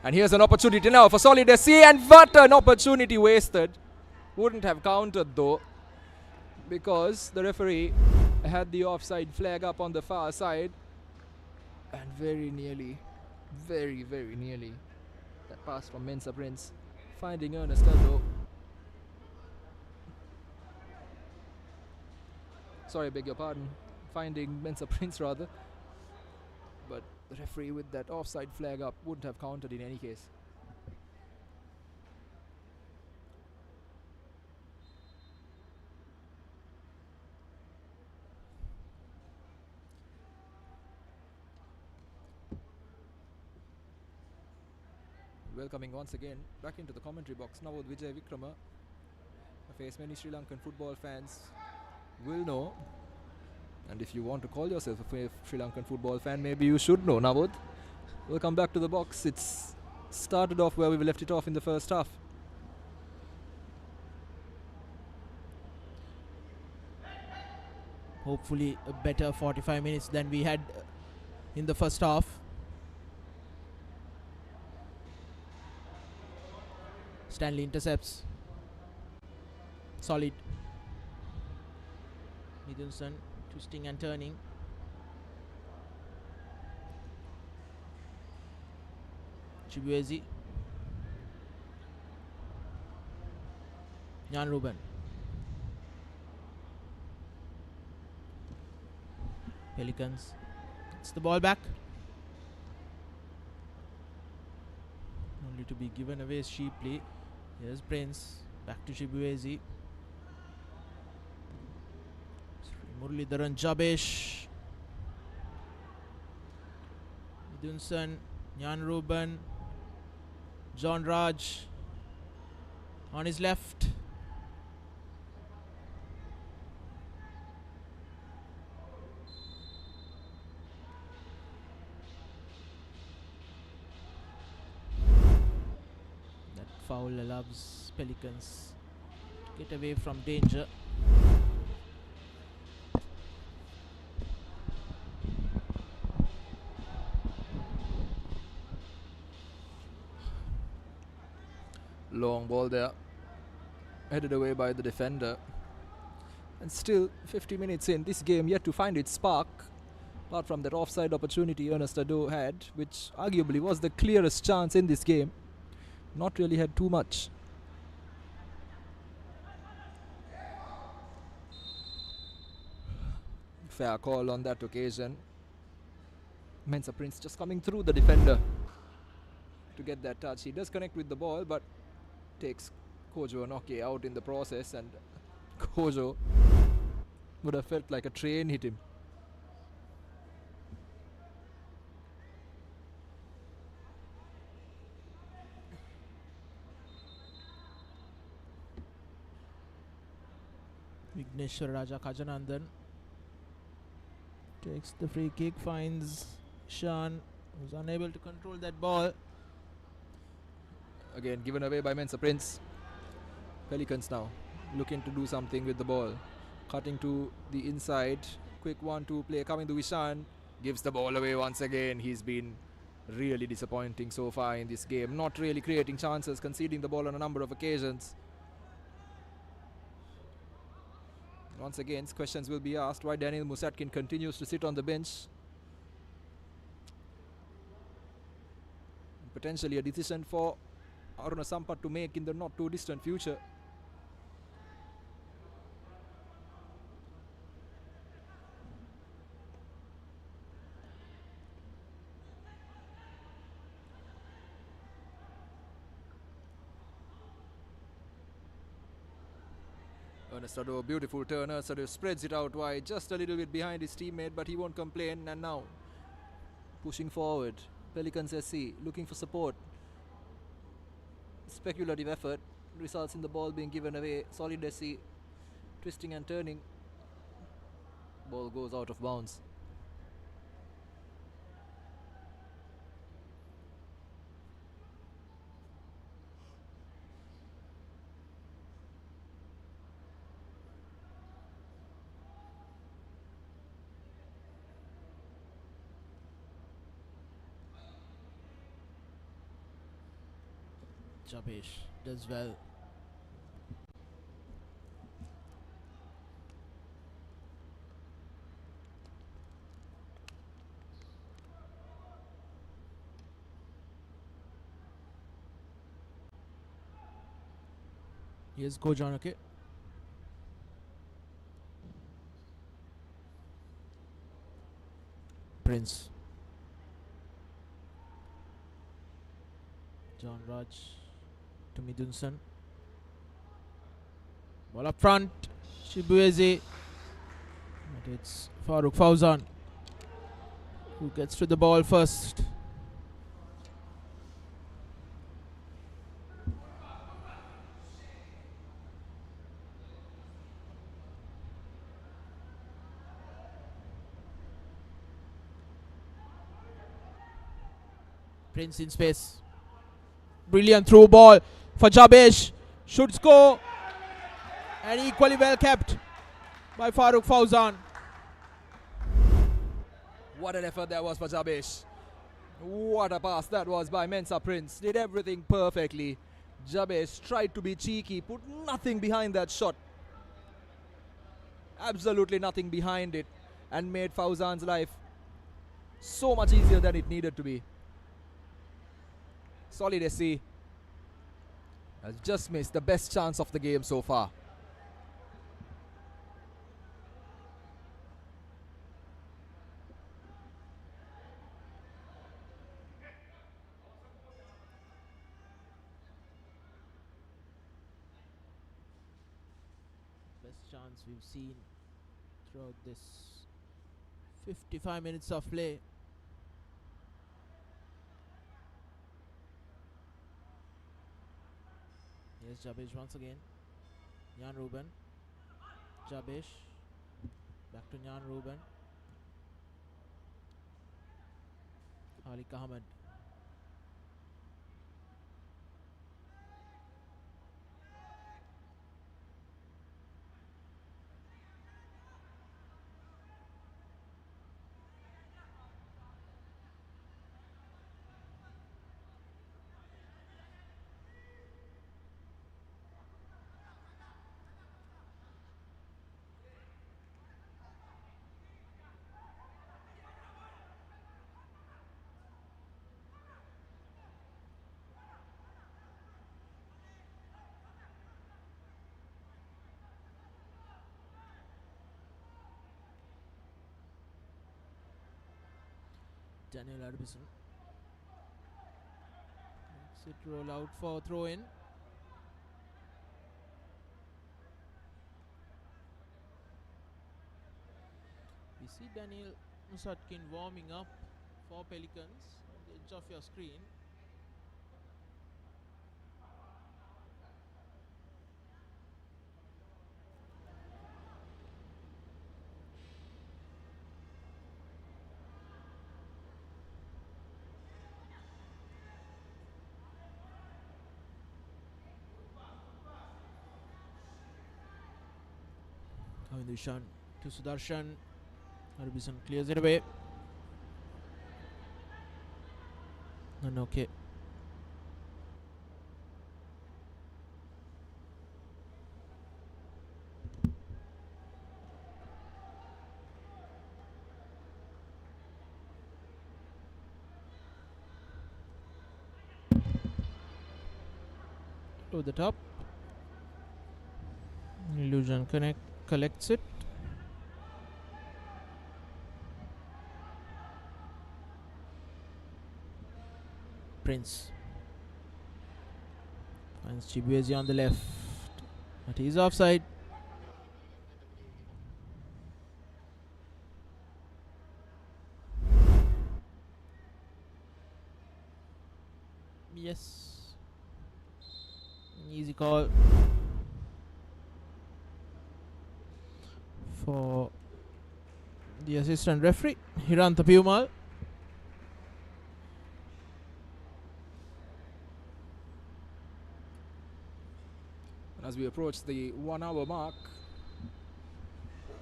And here's an opportunity now for Solid SC, and what an opportunity wasted. Wouldn't have counted though, because the referee had the offside flag up on the far side, and very nearly, very nearly, that pass from Mensa Prince finding Ernest Ado. Sorry, I beg your pardon. Finding Mensa Prince rather. The referee with that offside flag up wouldn't have counted in any case. Welcoming once again back into the commentary box now with Vijay Vikrama, a face many Sri Lankan football fans will know. And if you want to call yourself a Sri Lankan football fan, maybe you should know. Navod, welcome back to the box. It's started off where we left it off in the first half. Hopefully a better 45 minutes than we had in the first half. Stanley intercepts. Solid. Middelson twisting and turning. Chibuezi. Jan Ruben. Pelicans. It's the ball back. Only to be given away cheaply. Here's Prince. Back to Chibuezi. Muralidharan Jabesh. Midunsan. Jan Ruben. John Raj. On his left. That foul allows Pelicans to get away from danger. Long ball there, headed away by the defender. And still 50 minutes in, this game yet to find its spark. Apart from that offside opportunity Ernest Ado had, which arguably was the clearest chance in this game. Not really had too much. Fair call on that occasion. Mensa Prince just coming through the defender to get that touch. He does connect with the ball, but takes Kojo Noke out in the process, and Kojo would have felt like a train hit him. Vigneshwar Raja Kajanandan takes the free kick, finds Shan, who's unable to control that ball. Again given away by Mensa Prince. Pelicans now looking to do something with the ball. Cutting to the inside. Quick 1-2 play coming to Vishan. Gives the ball away once again. He's been really disappointing so far in this game. Not really creating chances, conceding the ball on a number of occasions. Once again, questions will be asked why Daniel Musatkin continues to sit on the bench. Potentially a decision for Aruna Sampat to make in the not too distant future. Ernest Ado, beautiful turn. Ernest Ado spreads it out wide, just a little bit behind his teammate, but he won't complain. And now pushing forward, Pelicans SC looking for support. Speculative effort results in the ball being given away. Solid SC twisting and turning. Ball goes out of bounds. Jabesh does well. Here's Kojanake. Prince. John Raj to Midunsan. Ball up front. Shibueze. But it's Farooq Fauzan who gets to the ball first. Prince in space. Brilliant through ball for Jabesh. Should score. And equally well kept by Farooq Fauzan. What an effort that was for Jabesh. What a pass that was by Mensa Prince. Did everything perfectly. Jabesh tried to be cheeky, put nothing behind that shot. Absolutely nothing behind it, and made Fauzan's life so much easier than it needed to be. Solid SC has just missed the best chance of the game so far. Best chance we've seen throughout this 55 minutes of play. Here's Jabesh once again. Jan Ruben. Jabesh. Back to Jan Ruben. Alik Ahmed. Daniel Arbison. Makes it roll out for throw in. We see Daniel Musatkin warming up for Pelicans on the edge of your screen. Dushan to Sudarshan. Arbison clears it away. And okay. To the top. Illusion collects it. Prince finds Chibueze on the left, but he's offside. Yes, easy call for the assistant referee Hiranta Piumal. As we approach the 1 hour mark,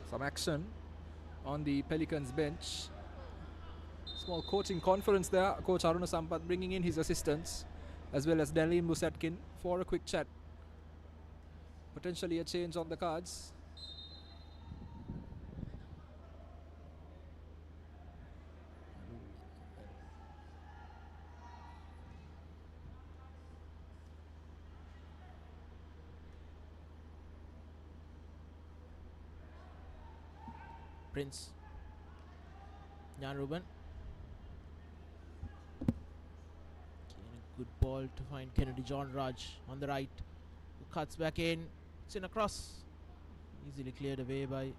some action on the Pelicans bench. Small coaching conference there. Coach Aruna Sampath bringing in his assistants as well as Daniel Musatkin for a quick chat. Potentially a change on the cards. Prince. Jan Ruben. good ball to find Kennedy John Raj on the right, who cuts back in. It's in a cross, easily cleared away by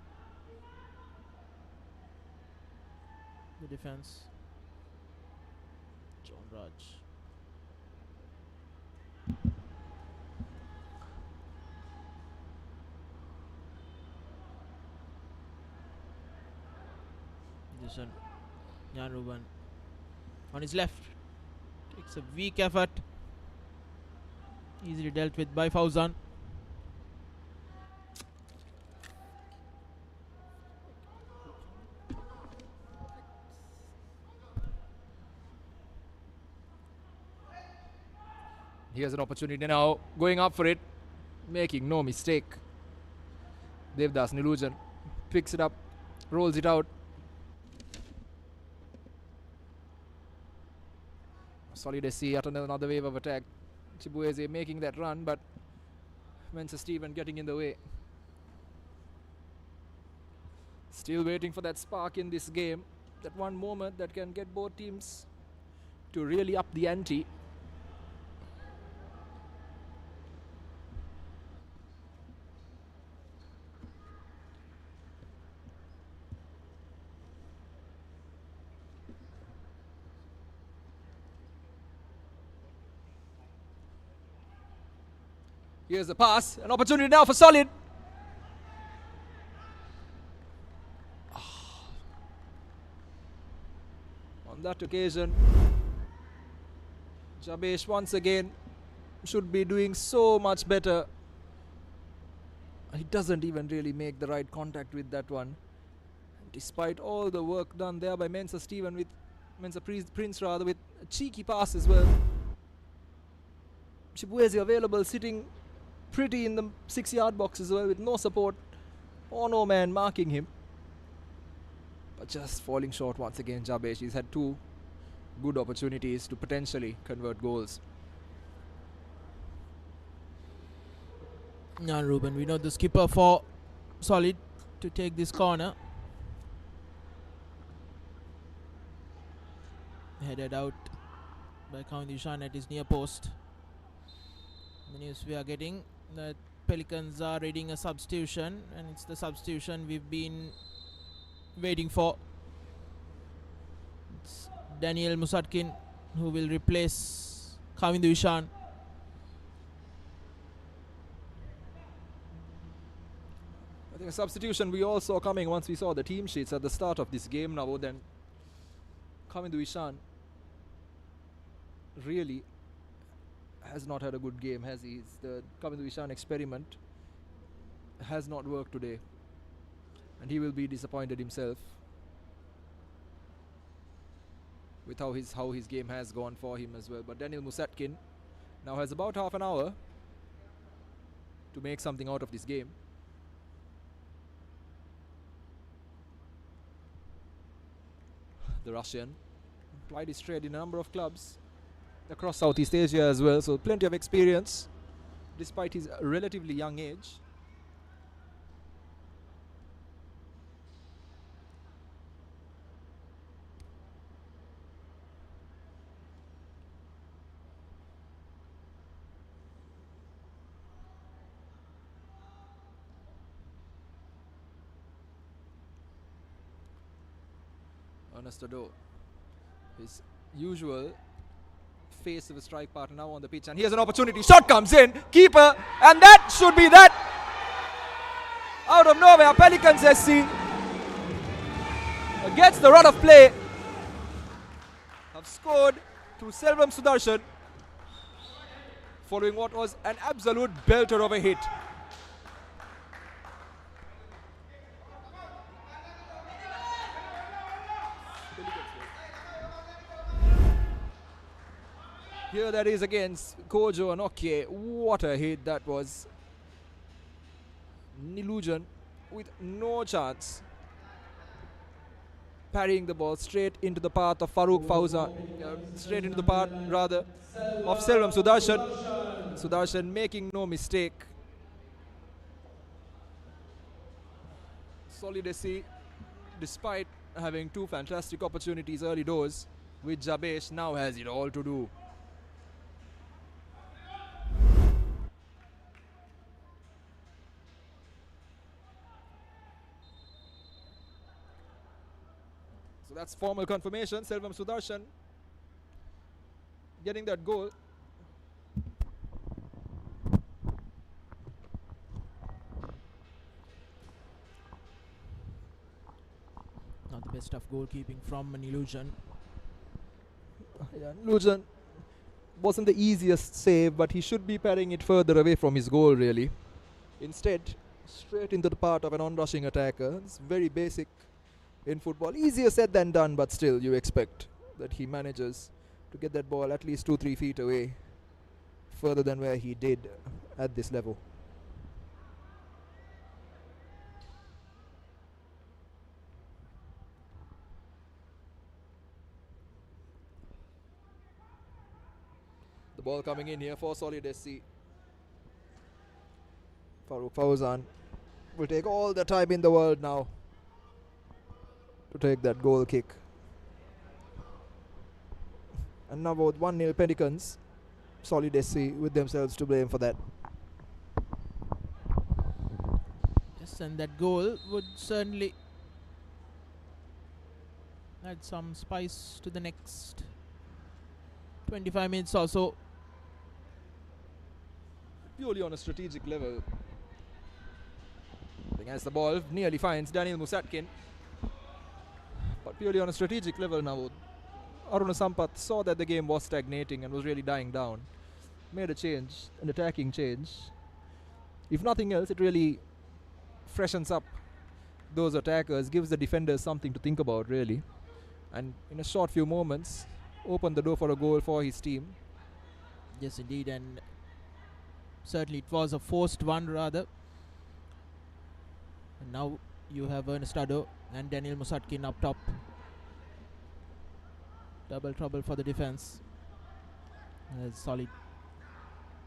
the defense. John Raj. This one, Jan Ruben on his left takes a weak effort, easily dealt with by Fauzan. Here's an opportunity now, going up for it, making no mistake. Devdas Nilujan picks it up, rolls it out. Solid SC, yet another wave of attack. Chibueze making that run, but Mensa Steven getting in the way. Still waiting for that spark in this game, that one moment that can get both teams to really up the ante. Here's the pass, an opportunity now for Solid. On that occasion, Jabesh once again should be doing so much better. He doesn't even really make the right contact with that one. Despite all the work done there by Mensa Steven with Prince rather, with a cheeky pass as well. Chibueze available, sitting pretty in the 6-yard box as well, with no support or no man marking him. But just falling short once again, Jabesh. He's had two good opportunities to potentially convert goals. Jan Ruben, we know the skipper for Solid to take this corner. Headed out by Kaundishan at his near post. The news we are getting that Pelicans are reading a substitution, and it's the substitution we've been waiting for. It's Daniel Musatkin who will replace Kavindu Ishan. I think a substitution we all saw coming once we saw the team sheets at the start of this game now. Then Kavindu Ishan really has not had a good game, has he? The Kavindu Ishan experiment has not worked today, and he will be disappointed himself with how his game has gone for him as well. But Daniel Musatkin now has about half an hour to make something out of this game. The Russian plied his trade in a number of clubs across Southeast Asia as well, so plenty of experience despite his relatively young age. Ernest Ado, his usual face of a strike partner, now on the pitch, and here's an opportunity. Shot comes in, keeper, and that should be that. Out of nowhere, Pelicans SC gets the run of play. Have scored through Selvam Sudarshan, following what was an absolute belter of a hit. Here that is against Kojo Anoke. What a hit that was. Nilujan with no chance. Parrying the ball straight into the path of Farooq Fauzan. Straight into the path, rather, of Selvam Sudarshan. Sudarshan making no mistake. Solid SC, despite having two fantastic opportunities early doors with Jabesh, now has it all to do. So that's formal confirmation. Selvam Sudarshan getting that goal. Not the best of goalkeeping from Nilujan. Yeah, Lujan wasn't the easiest save, but he should be parrying it further away from his goal, really. Instead, straight into the path of an on-rushing attacker. It's very basic in football. Easier said than done, but still you expect that he manages to get that ball at least 2-3 feet away, further than where he did at this level. The ball coming in here for Solid SC. Farooq Fawzan will take all the time in the world now to take that goal kick. And now with 1-0 Pelicans, Solid SC with themselves to blame for that. Yes, and that goal would certainly add some spice to the next 25 minutes or so. Purely on a strategic level. I think as the ball nearly finds Daniel Musatkin. But purely on a strategic level now, Aruna Sampath saw that the game was stagnating and was really dying down. Made a change, an attacking change. If nothing else, it really freshens up those attackers, gives the defenders something to think about, really. And in a short few moments, opened the door for a goal for his team. Yes, indeed, and certainly it was a forced one rather. And now you have Ernest Addo and Daniel Musatkin up top. Double trouble for the defense. Solid.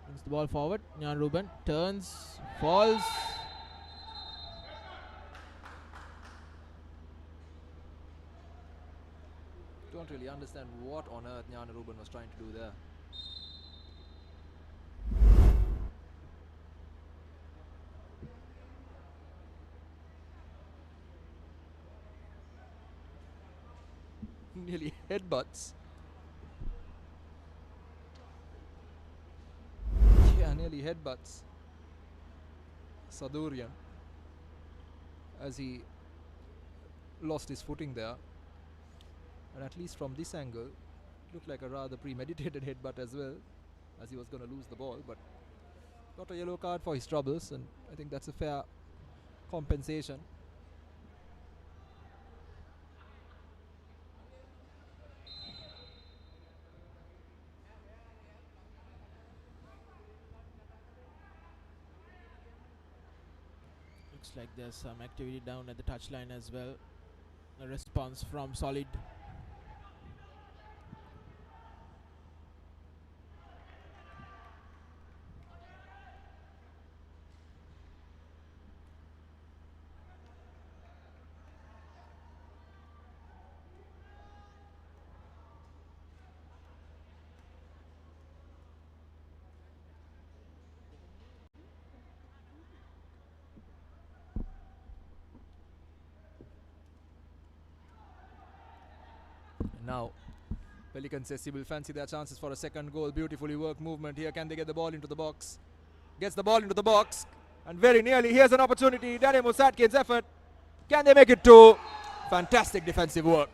Brings the ball forward. Nyan Ruben turns, falls. Don't really understand what on earth Nyan Ruben was trying to do there. Nearly headbutts. Yeah, nearly headbutts Sadurian as he lost his footing there. And at least from this angle, it looked like a rather premeditated headbutt as well, as he was going to lose the ball, but got a yellow card for his troubles, and I think that's a fair compensation. Looks like there's some activity down at the touchline as well. A response from Solid. Now, Pelicans SC will fancy their chances for a second goal. Beautifully worked movement here. Can they get the ball into the box? Gets the ball into the box. And very nearly, here's an opportunity. Daniel Musatkin's effort. Can they make it two? Fantastic defensive work.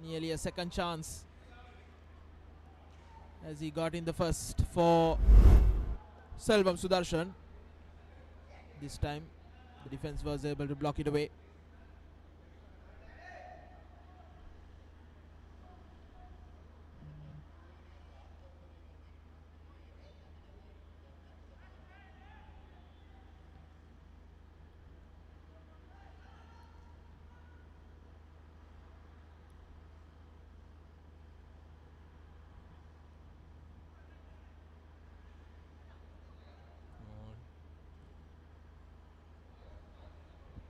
Nearly a second chance as he got in the first for Selvam Sudarshan. This time the defense was able to block it away.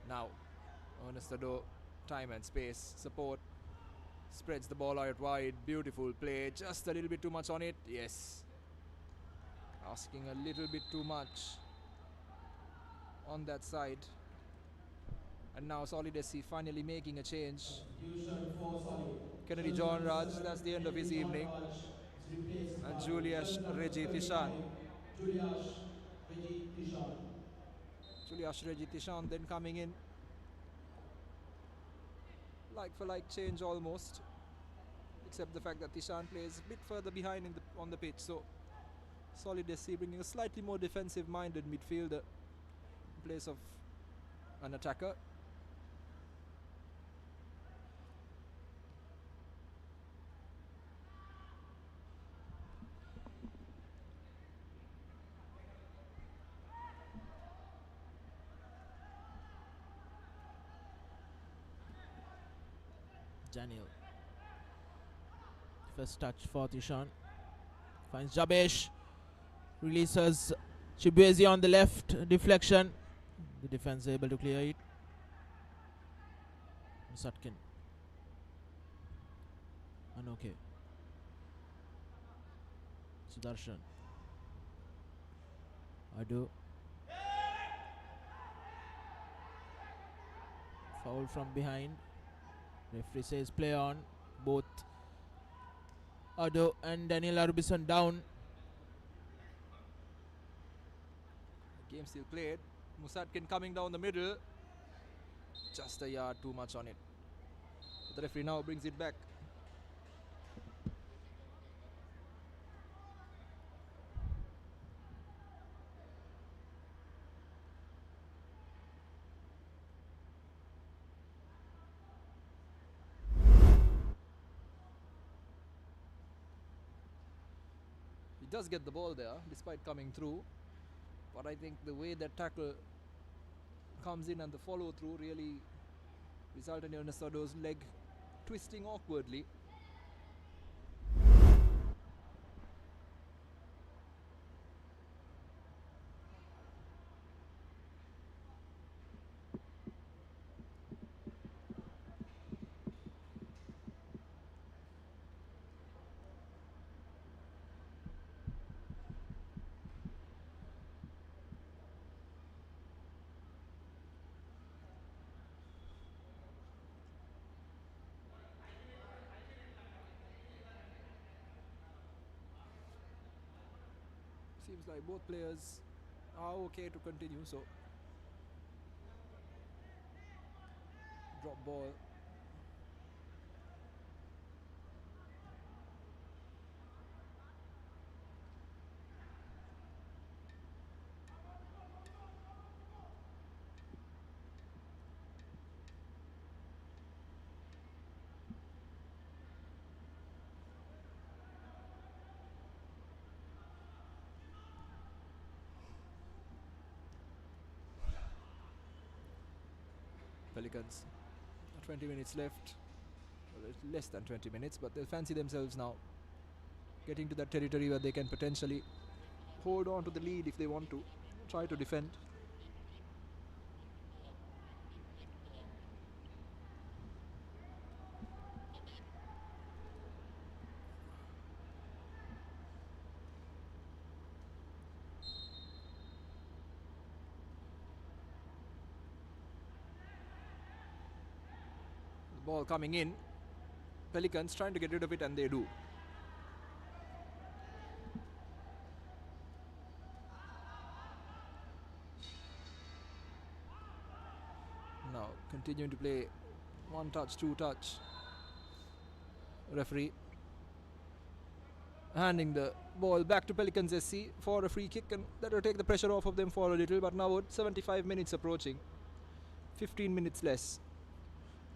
Now, Ernest Addo, time and space, support, spreads the ball out wide, beautiful play, just a little bit too much on it, yes. Asking a little bit too much on that side. And now Solid SC finally making a change. Substitution for Solid. Kennedy John Raj, that's the end of his evening. Is replaced And by Julius jersey number Reggie Tishan. 25, Julius Reggie Tishan. Julius Reggie Tishan then coming in. Like for like change almost. Except the fact that Tishan plays a bit further behind on the pitch. So Solid SC bringing a slightly more defensive minded midfielder in place of an attacker. Daniel. First touch for Tishan. Finds Jabesh. Releases Chibuezi on the left. Deflection. The defense able to clear it. Sutkin. Anoke. Sudarshan. Adu. Foul from behind. Referee says play on. Both Ado and Daniel Arbison down. Game still played. Musatkin coming down the middle. Just a yard too much on it. The referee now brings it back. He does get the ball there despite coming through, but I think the way that tackle comes in and the follow through really resulted in Ernesto's leg twisting awkwardly. Seems like both players are okay to continue, so drop ball. Pelicans, 20 minutes left, well, it's less than 20 minutes, but they'll fancy themselves now getting to that territory where they can potentially hold on to the lead if they want to, try to defend. Ball coming in. Pelicans trying to get rid of it, and they do. Now continuing to play one touch, two touch. Referee handing the ball back to Pelicans SC for a free kick, and that will take the pressure off of them for a little. But now with 75 minutes approaching, 15 minutes less.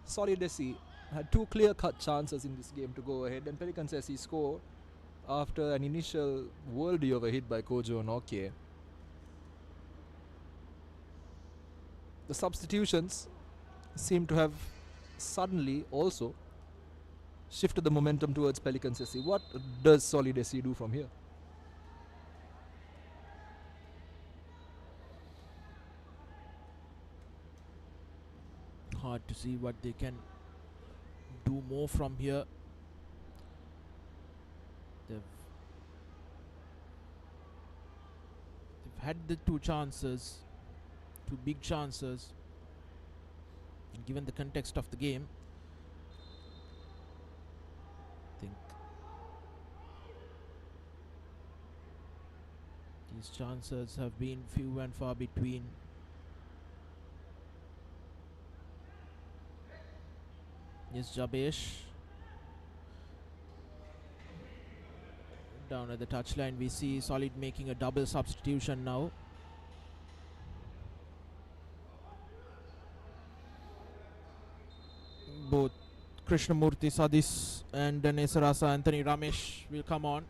Solid SC had two clear-cut chances in this game to go ahead, and Pelicans SC scored after an initial worldie of a hit by Kojo Nokie. The substitutions seem to have suddenly also shifted the momentum towards Pelicans SC. What does Solid SC do from here? Hard to see what they can do more from here. They've had the two chances, two big chances. Given the context of the game, I think these chances have been few and far between. Yes, Jabesh. Down at the touchline, we see Solid making a double substitution now. Both Krishnamurti Sadis and Nesarasa Anthony Ramesh will come on.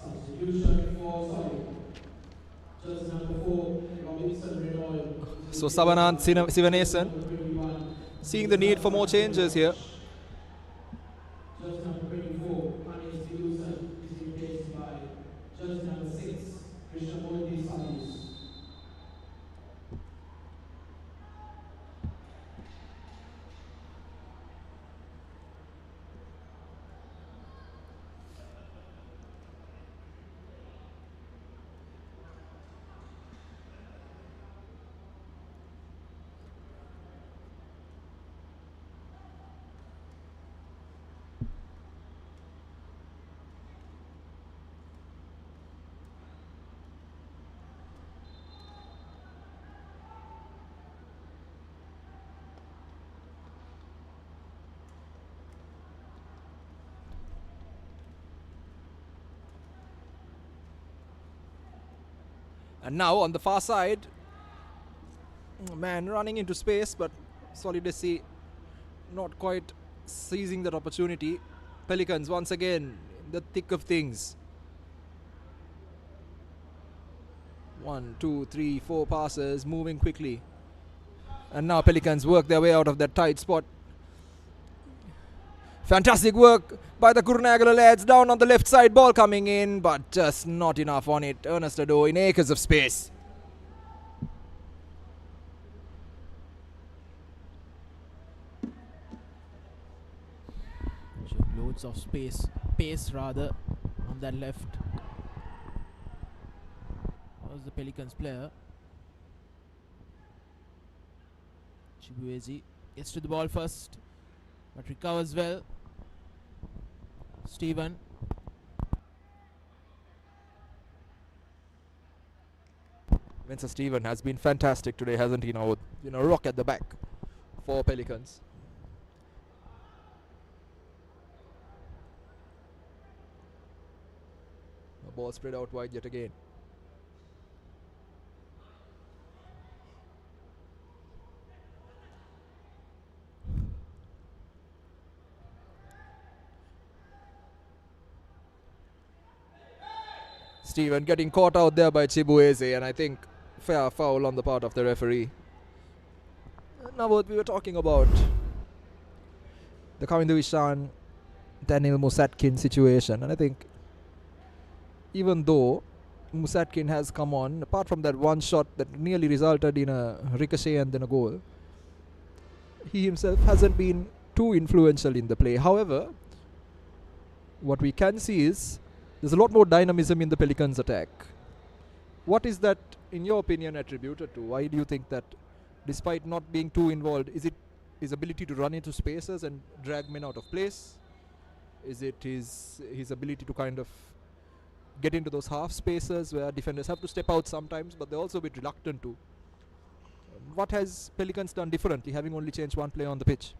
Substitution for Solid. Just number 4, Robinson Renault. So Savanant Sivanesan Number 21. seeing the need for more changes here. Just number 24, Anis Dilusan is replaced by just number 6, Krishnamurti Sadis. And now on the far side, man running into space, but Solid SC not quite seizing that opportunity. Pelicans once again in the thick of things. 1, 2, 3, 4 passes, moving quickly. And now Pelicans work their way out of that tight spot. Fantastic work by the Kurunagala lads down on the left side. Ball coming in, but just not enough on it. Ernest Ado in acres of space. Loads of pace rather, on that left. That was the Pelicans player. Chibuezi gets to the ball first, but recovers well. Stephen. Vincent Stephen has been fantastic today, hasn't he? Now, rock at the back for Pelicans. The ball spread out wide yet again. Stephen getting caught out there by Chibueze, and I think fair foul on the part of the referee. Now what we were talking about, the Kavindu Ishan, Daniel Musatkin situation, and I think even though Musatkin has come on, apart from that one shot that nearly resulted in a ricochet and then a goal, he himself hasn't been too influential in the play. However, what we can see is there's a lot more dynamism in the Pelicans attack. What is that, in your opinion, attributed to? Why do you think that, despite not being too involved, is it his ability to run into spaces and drag men out of place? Is it his ability to kind of get into those half spaces where defenders have to step out sometimes, but they're also a bit reluctant to? What has Pelicans done differently, having only changed one player on the pitch?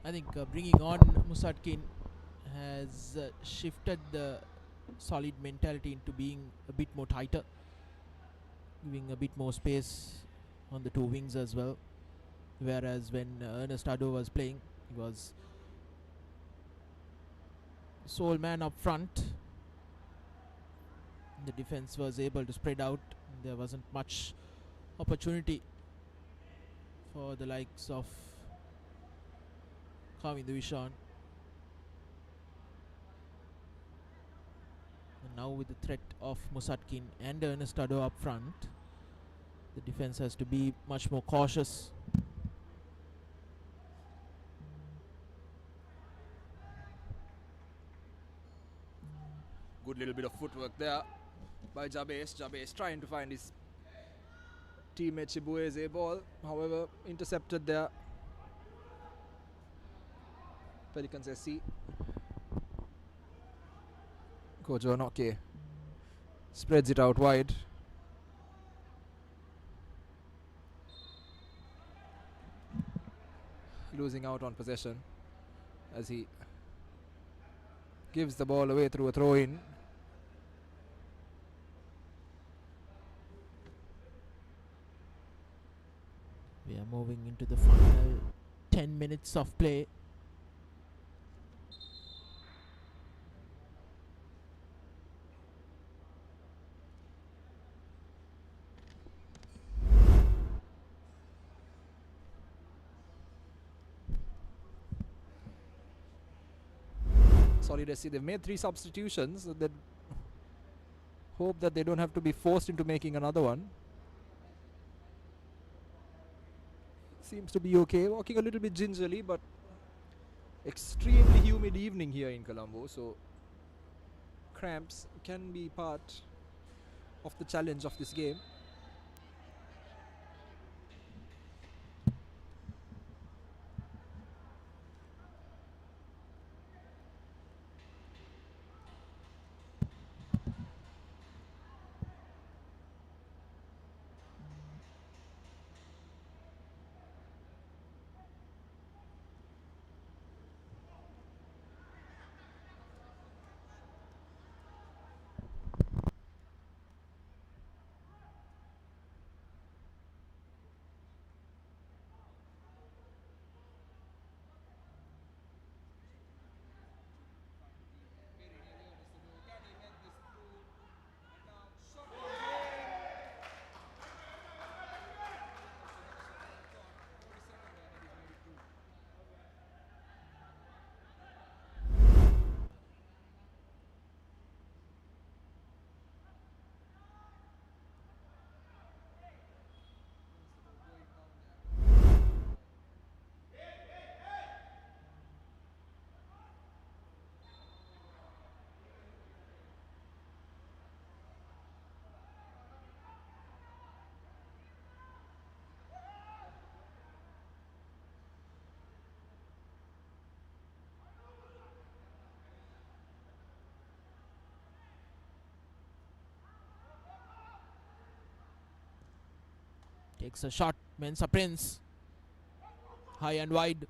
I think bringing on Musatkin has shifted the Solid mentality into being a bit more tighter, giving a bit more space on the two wings as well. Whereas when Ernest Ado was playing, he was sole man up front. The defense was able to spread out. There wasn't much opportunity for the likes of Kavindu Ishan. And now with the threat of Musatkin and Ernestado up front. The defense has to be much more cautious. Good little bit of footwork there by Jabez. Jabez trying to find his teammate Chibueze ball, however intercepted there. Pelicans SC. Kojo Noke spreads it out wide. Losing out on possession as he gives the ball away through a throw-in. We are moving into the final 10 minutes of play. Solid SC, they've made 3 substitutions. So they hope that they don't have to be forced into making another one. Seems to be okay. Walking a little bit gingerly, but extremely humid evening here in Colombo, so cramps can be part of the challenge of this game. Takes a shot, Mensa Prince. High and wide.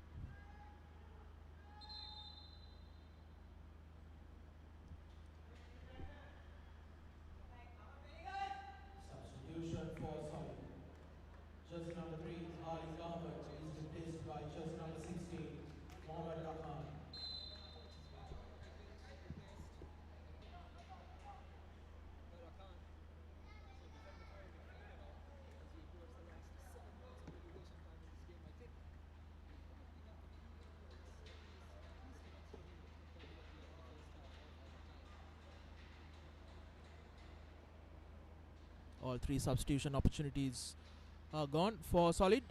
Substitution for Solid. Jersey number 3, Ali Ahmed, is replaced by jersey number 16, Mohammad Rahman. All 3 substitution opportunities are gone for Solid.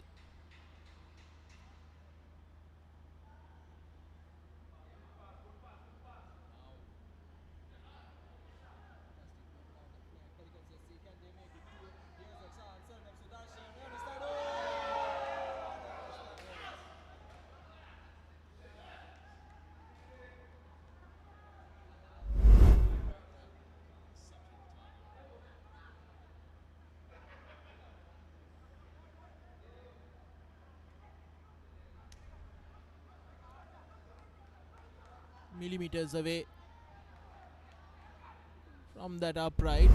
Millimeters away from that upright.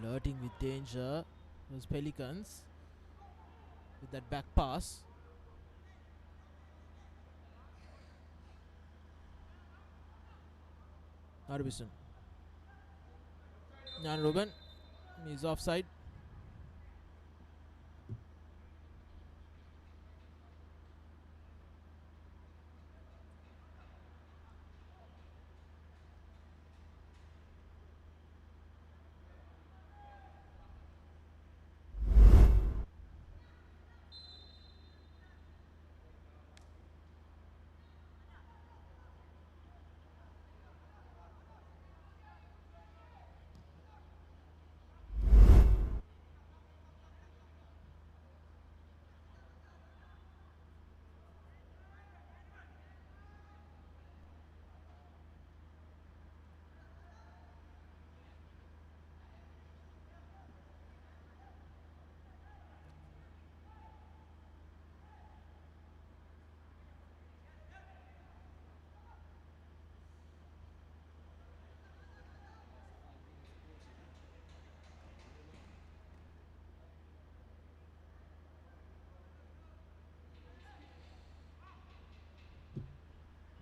Flirting with danger, those Pelicans with that back pass. Arbison. Jan Ruben is offside.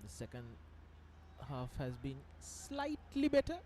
The second half has been slightly better.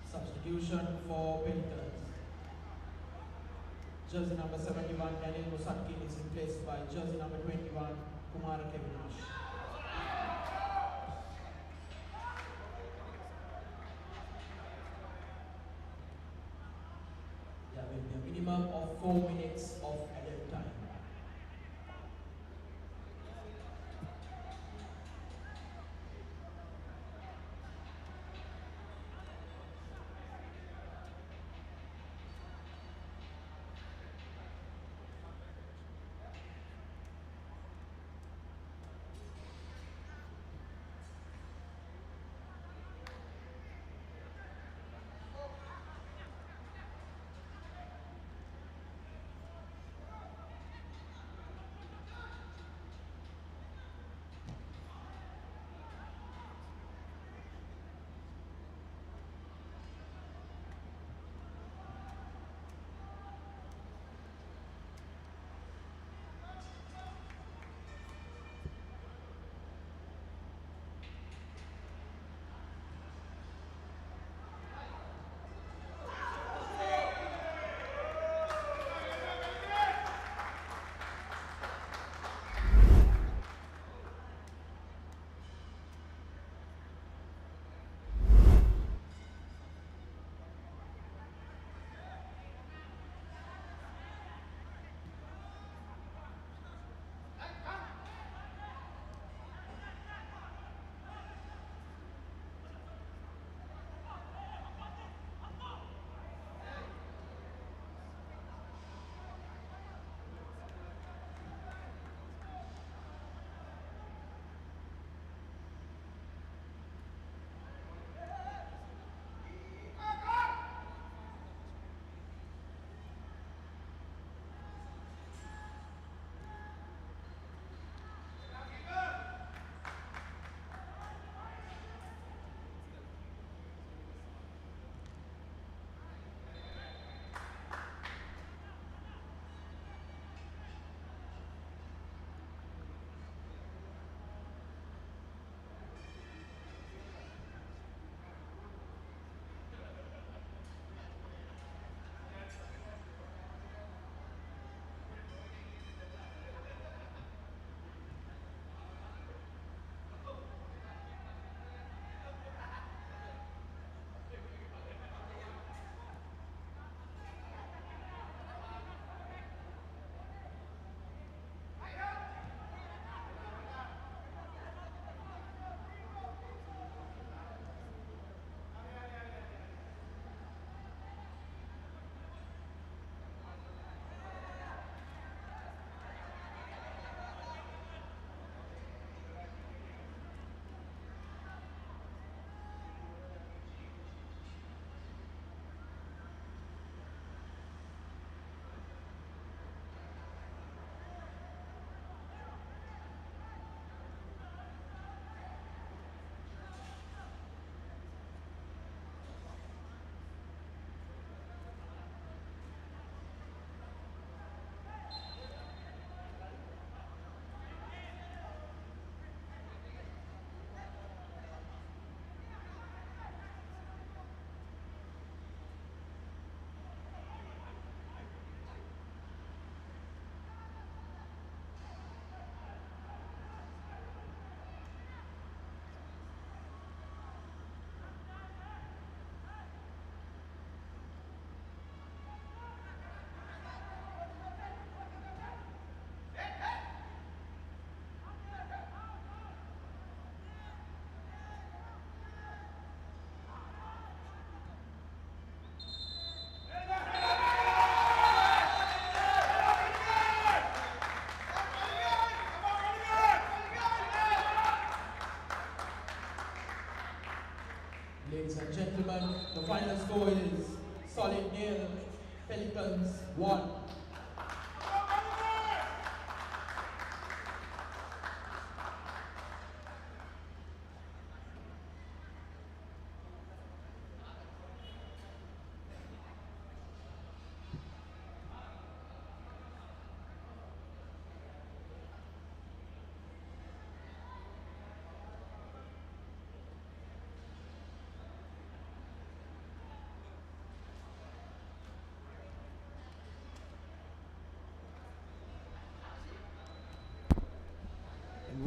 Substitution for Pelicans. Jersey number 71, Daniel Musatkin is replaced by jersey number 21, Kumar Kevinash. There will be a minimum of 4 minutes of added time.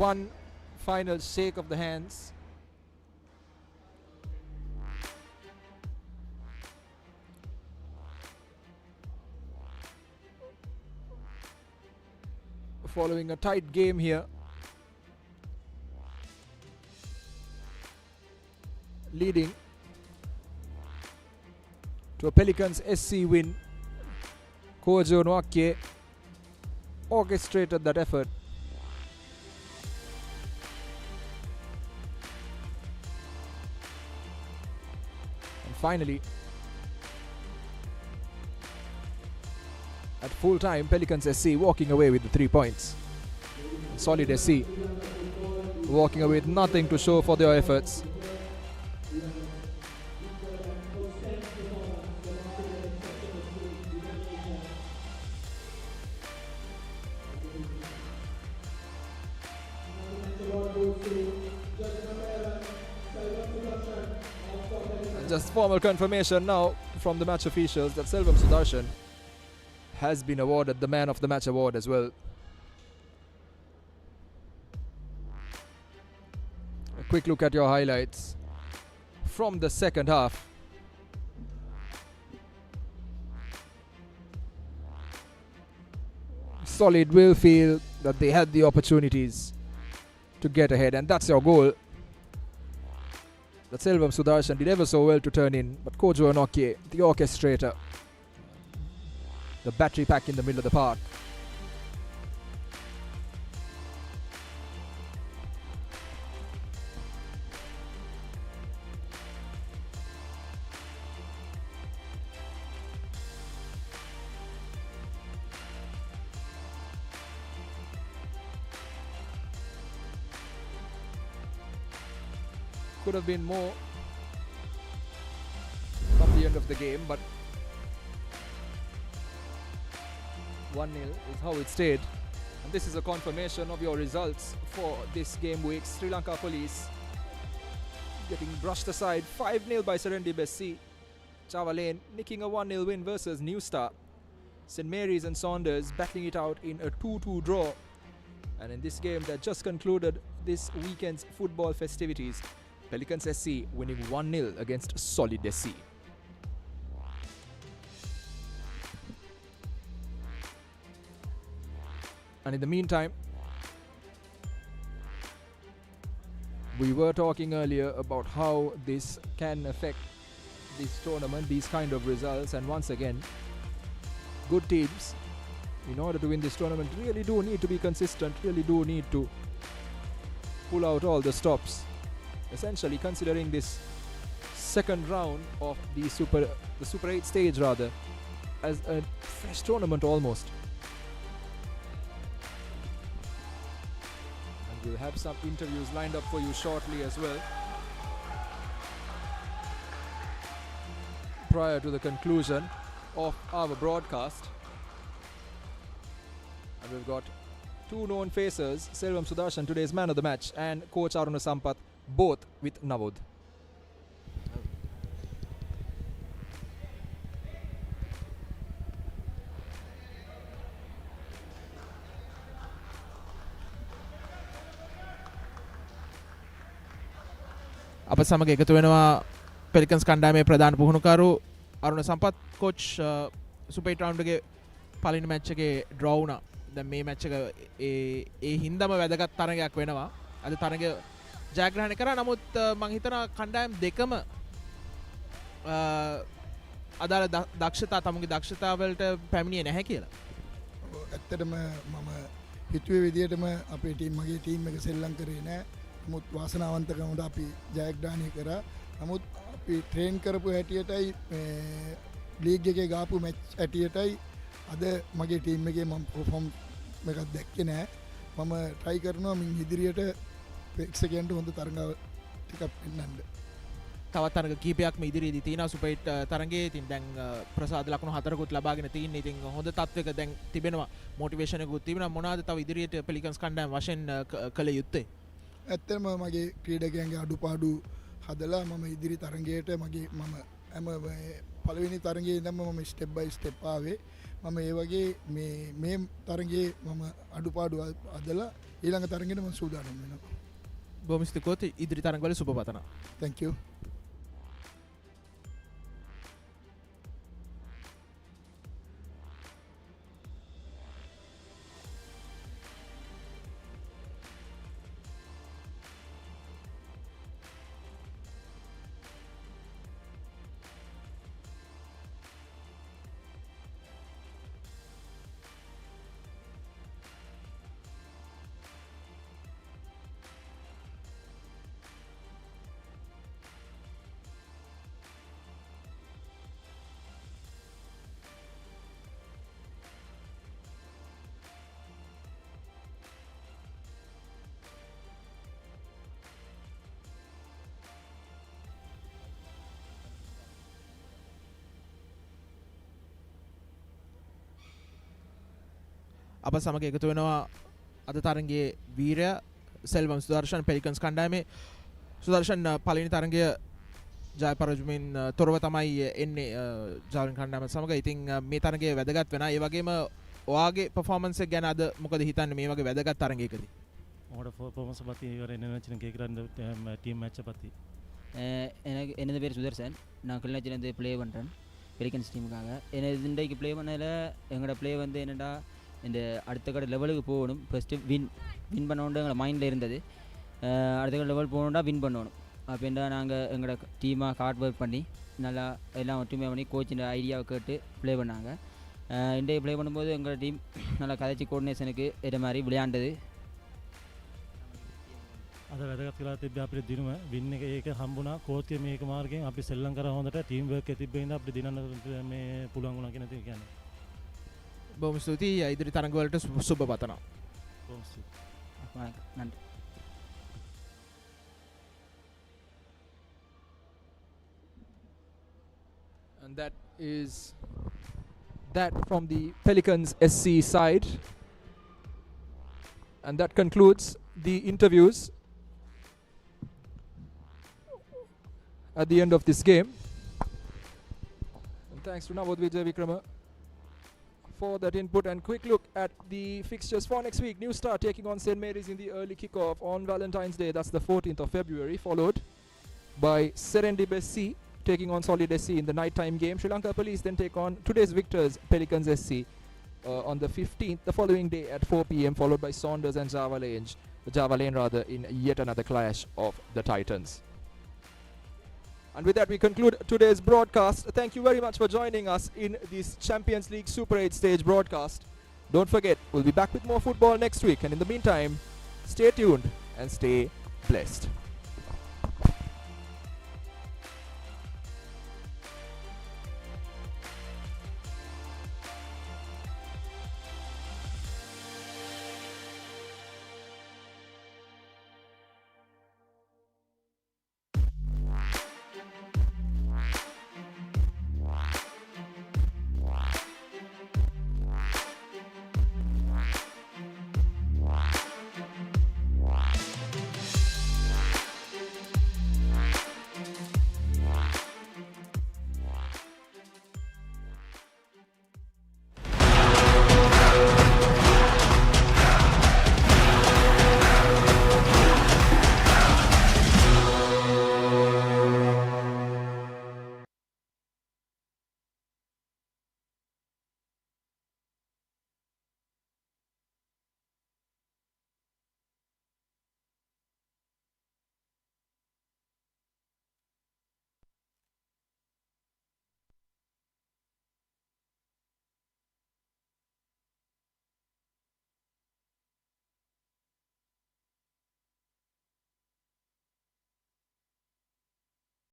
one final shake of the hands. Following a tight game here. Leading to a Pelicans SC win. Kojo Nwake orchestrated that effort. And finally, at full time, Pelicans SC walking away with the 3 points. Solid SC walking away with nothing to show for their efforts. Just formal confirmation now from the match officials that Selvam Sudarshan has been awarded the Man of the Match award as well. A quick look at your highlights from the second half. Solid will feel that they had the opportunities to get ahead, and that's your goal. That Selvam Sudarshan did ever so well to turn in, but Kojo Nwake, the orchestrator, the battery pack in the middle of the park. Could have been more from the end of the game, but 1-0 is how it stayed. And this is a confirmation of your results for this game week. Sri Lanka Police getting brushed aside 5-0 by Serendib SC. Java Lane nicking a 1-0 win versus New Star. St. Mary's and Saunders battling it out in a 2-2 draw. And in this game that just concluded this weekend's football festivities, Pelicans SC winning 1-0 against Solid SC. And in the meantime, we were talking earlier about how this can affect this tournament, these kind of results, and once again, good teams, in order to win this tournament, really do need to be consistent, really do need to pull out all the stops. Essentially, considering this second round of the Super 8 stage rather as a fresh tournament almost. And we'll have some interviews lined up for you shortly as well, prior to the conclusion of our broadcast. And we've got two known faces, Selvam Sudarshan, today's man of the match, and Coach Aruna Sampath, both with Navod. අප සමග එකතු වෙනවා Pelicans කණ්ඩායමේ ප්‍රධාන පුහුණුකරු අරුණ සම්පත්. coach Super 8 round එකේ පළවෙනි match එකේ draw වුණා. දැන් මේ මැච් එක ඒ හින්දාම වැදගත් තරගයක් වෙනවා. අද තරගය ජයග්‍රහණය කරා. නමුත් මම හිතනවා කණ්ඩායම් දෙකම අදාළ දක්ෂතා තමුගේ දක්ෂතාවලට පැමිණියේ නැහැ කියලා. ඇත්තටම මම හිතුවේ විදියටම අපේ ටීම් මගේ ටීම් එක සෙල්ලම් කරේ නැහැ. නමුත් වාසනාවන්තකමට අපි ජයග්‍රහණය කරා. නමුත් අපි ට්‍රේන් කරපු හැටියටයි ලීග් එකේ ගාපු මැච් හැටියටයි අද මගේ ටීම් එකේ මම පර්ෆෝම් එකක් දැක්කේ නැහැ. මම try කරනවා මින් ඉදිරියට ප්‍රේක්ෂකයන්ට හොඳ තරඟ ටිකක් පෙන්වන්න. තවත් තරඟ කීපයක්ම ඉදිරියේදී තියෙනවා සුපර් 8 තරඟයේ. ඉතින් දැන් ප්‍රසාද ලකුණු 4කුත් ලබාගෙන තින්නේ. ඉතින් හොඳ තත්වයක දැන් තිබෙනවා. මොටිවේෂන් එකකුත් තිබෙනවා. මොනවාද තව ඉදිරියට Pelicans කණ්ඩායම වශයෙන් කළ යුත්තේ? ඇත්තටම මගේ ක්‍රීඩකයන්ගේ අඩුපාඩු හදලා මම ඉදිරි තරඟයට මම හැම පළවෙනි තරඟයේ ඉඳන්ම මම ස්ටෙප් බයි ස්ටෙප් ආවේ. මම ඒ වගේ මේ තරගේ මම අඩුපාඩු අදලා ඊළඟ තරගෙට මම සූදානම් වෙනවා. බොහොම ස්තුතියි ඉදිරි තරඟවල සුබ පතනවා. Thank you. අප සමග එකතු වෙනවා අද තරගයේ වීරයා සෙල්වම් සුදර්ශන් Pelicans කණ්ඩායමේ. සුදර්ශන් පළවෙනි තරගය ජය පරාජයමින් තොරව තමයි එන්නේ ජාවලින් කණ්ඩායම සමග. ඉතින් මේ තරගය වැදගත් වෙනවා. ඒ වගේම ඔයාගේ performance එක ගැන අද මොකද හිතන්නේ මේ වගේ වැදගත් තරගයකදී? உங்களோட பெர்ஃபார்மன்ஸ் பற்றி வேறு என்ன நினச்சின்னு கேட்குற இந்த டீம் மேட்சை பற்றி. எனக்கு எனது பேர் சுதர்சன். நான் கிளிநொச்சிலேருந்து ப்ளே பண்ணுறேன் பெலிகன்ஸ் டீமுக்காக. எனது இன்றைக்கு ப்ளே பண்ணதில் எங்களோட ப்ளே வந்து என்னென்னா இந்த அடுத்த கட்ட லெவலுக்கு போகணும். ஃபஸ்ட்டு வின் பண்ணணுன்ட்டு எங்களை மைண்டில் இருந்தது. அடுத்த கட்ட லெவல் போகணுன்னா வின் பண்ணணும் அப்படின்ட்டு நாங்கள் எங்களோட டீமாக ஹார்ட் ஒர்க் பண்ணி நல்லா எல்லாம் ஒற்றுமையாக பண்ணி கோச்சின் ஐடியாவை கேட்டு ப்ளே பண்ணாங்க. இன்றைக்கு ப்ளே பண்ணும்போது எங்களோட டீம் நல்லா கதைச்சி கோஆர்டினேஷனுக்கு ஏற்ற மாதிரி விளையாண்டது. අද වැදගත් වෙලා තිබ්බේ අපිට දිනුම වින් එක ඒක හම්බුණා. කෝච්චිය මේක මාර්ගයෙන් අපි සෙල්ලම් කරා හොඳට ටීම් වර්ක් එක තිබ්බේ ඉඳන් අපිට දිනන්න මේ පුළුවන් වුණා කියන එක කියන්නේ. බොහොම ස්තුතියි ඉදිරි තරඟවලට සුබ පතනවා. බොහොම ස්තුතියි. நன்றி. And that is that from the Pelicans SC side. And that concludes the interviews at the end of this game. And thanks to Navodh Vijay Vikrama for that input. And quick look at the fixtures for next week. New Star taking on St. Mary's in the early kickoff on Valentine's Day. That's the 14th of February, followed by Serendip SC taking on Solid SC in the nighttime game. Sri Lanka Police then take on today's victors Pelicans SC on the 15th, the following day at 4 p.m, followed by Saunders and Java Lane in yet another clash of the Titans. And with that, we conclude today's broadcast. Thank you very much for joining us in this Champions League Super 8 stage broadcast. Don't forget, we'll be back with more football next week. And in the meantime, stay tuned and stay blessed.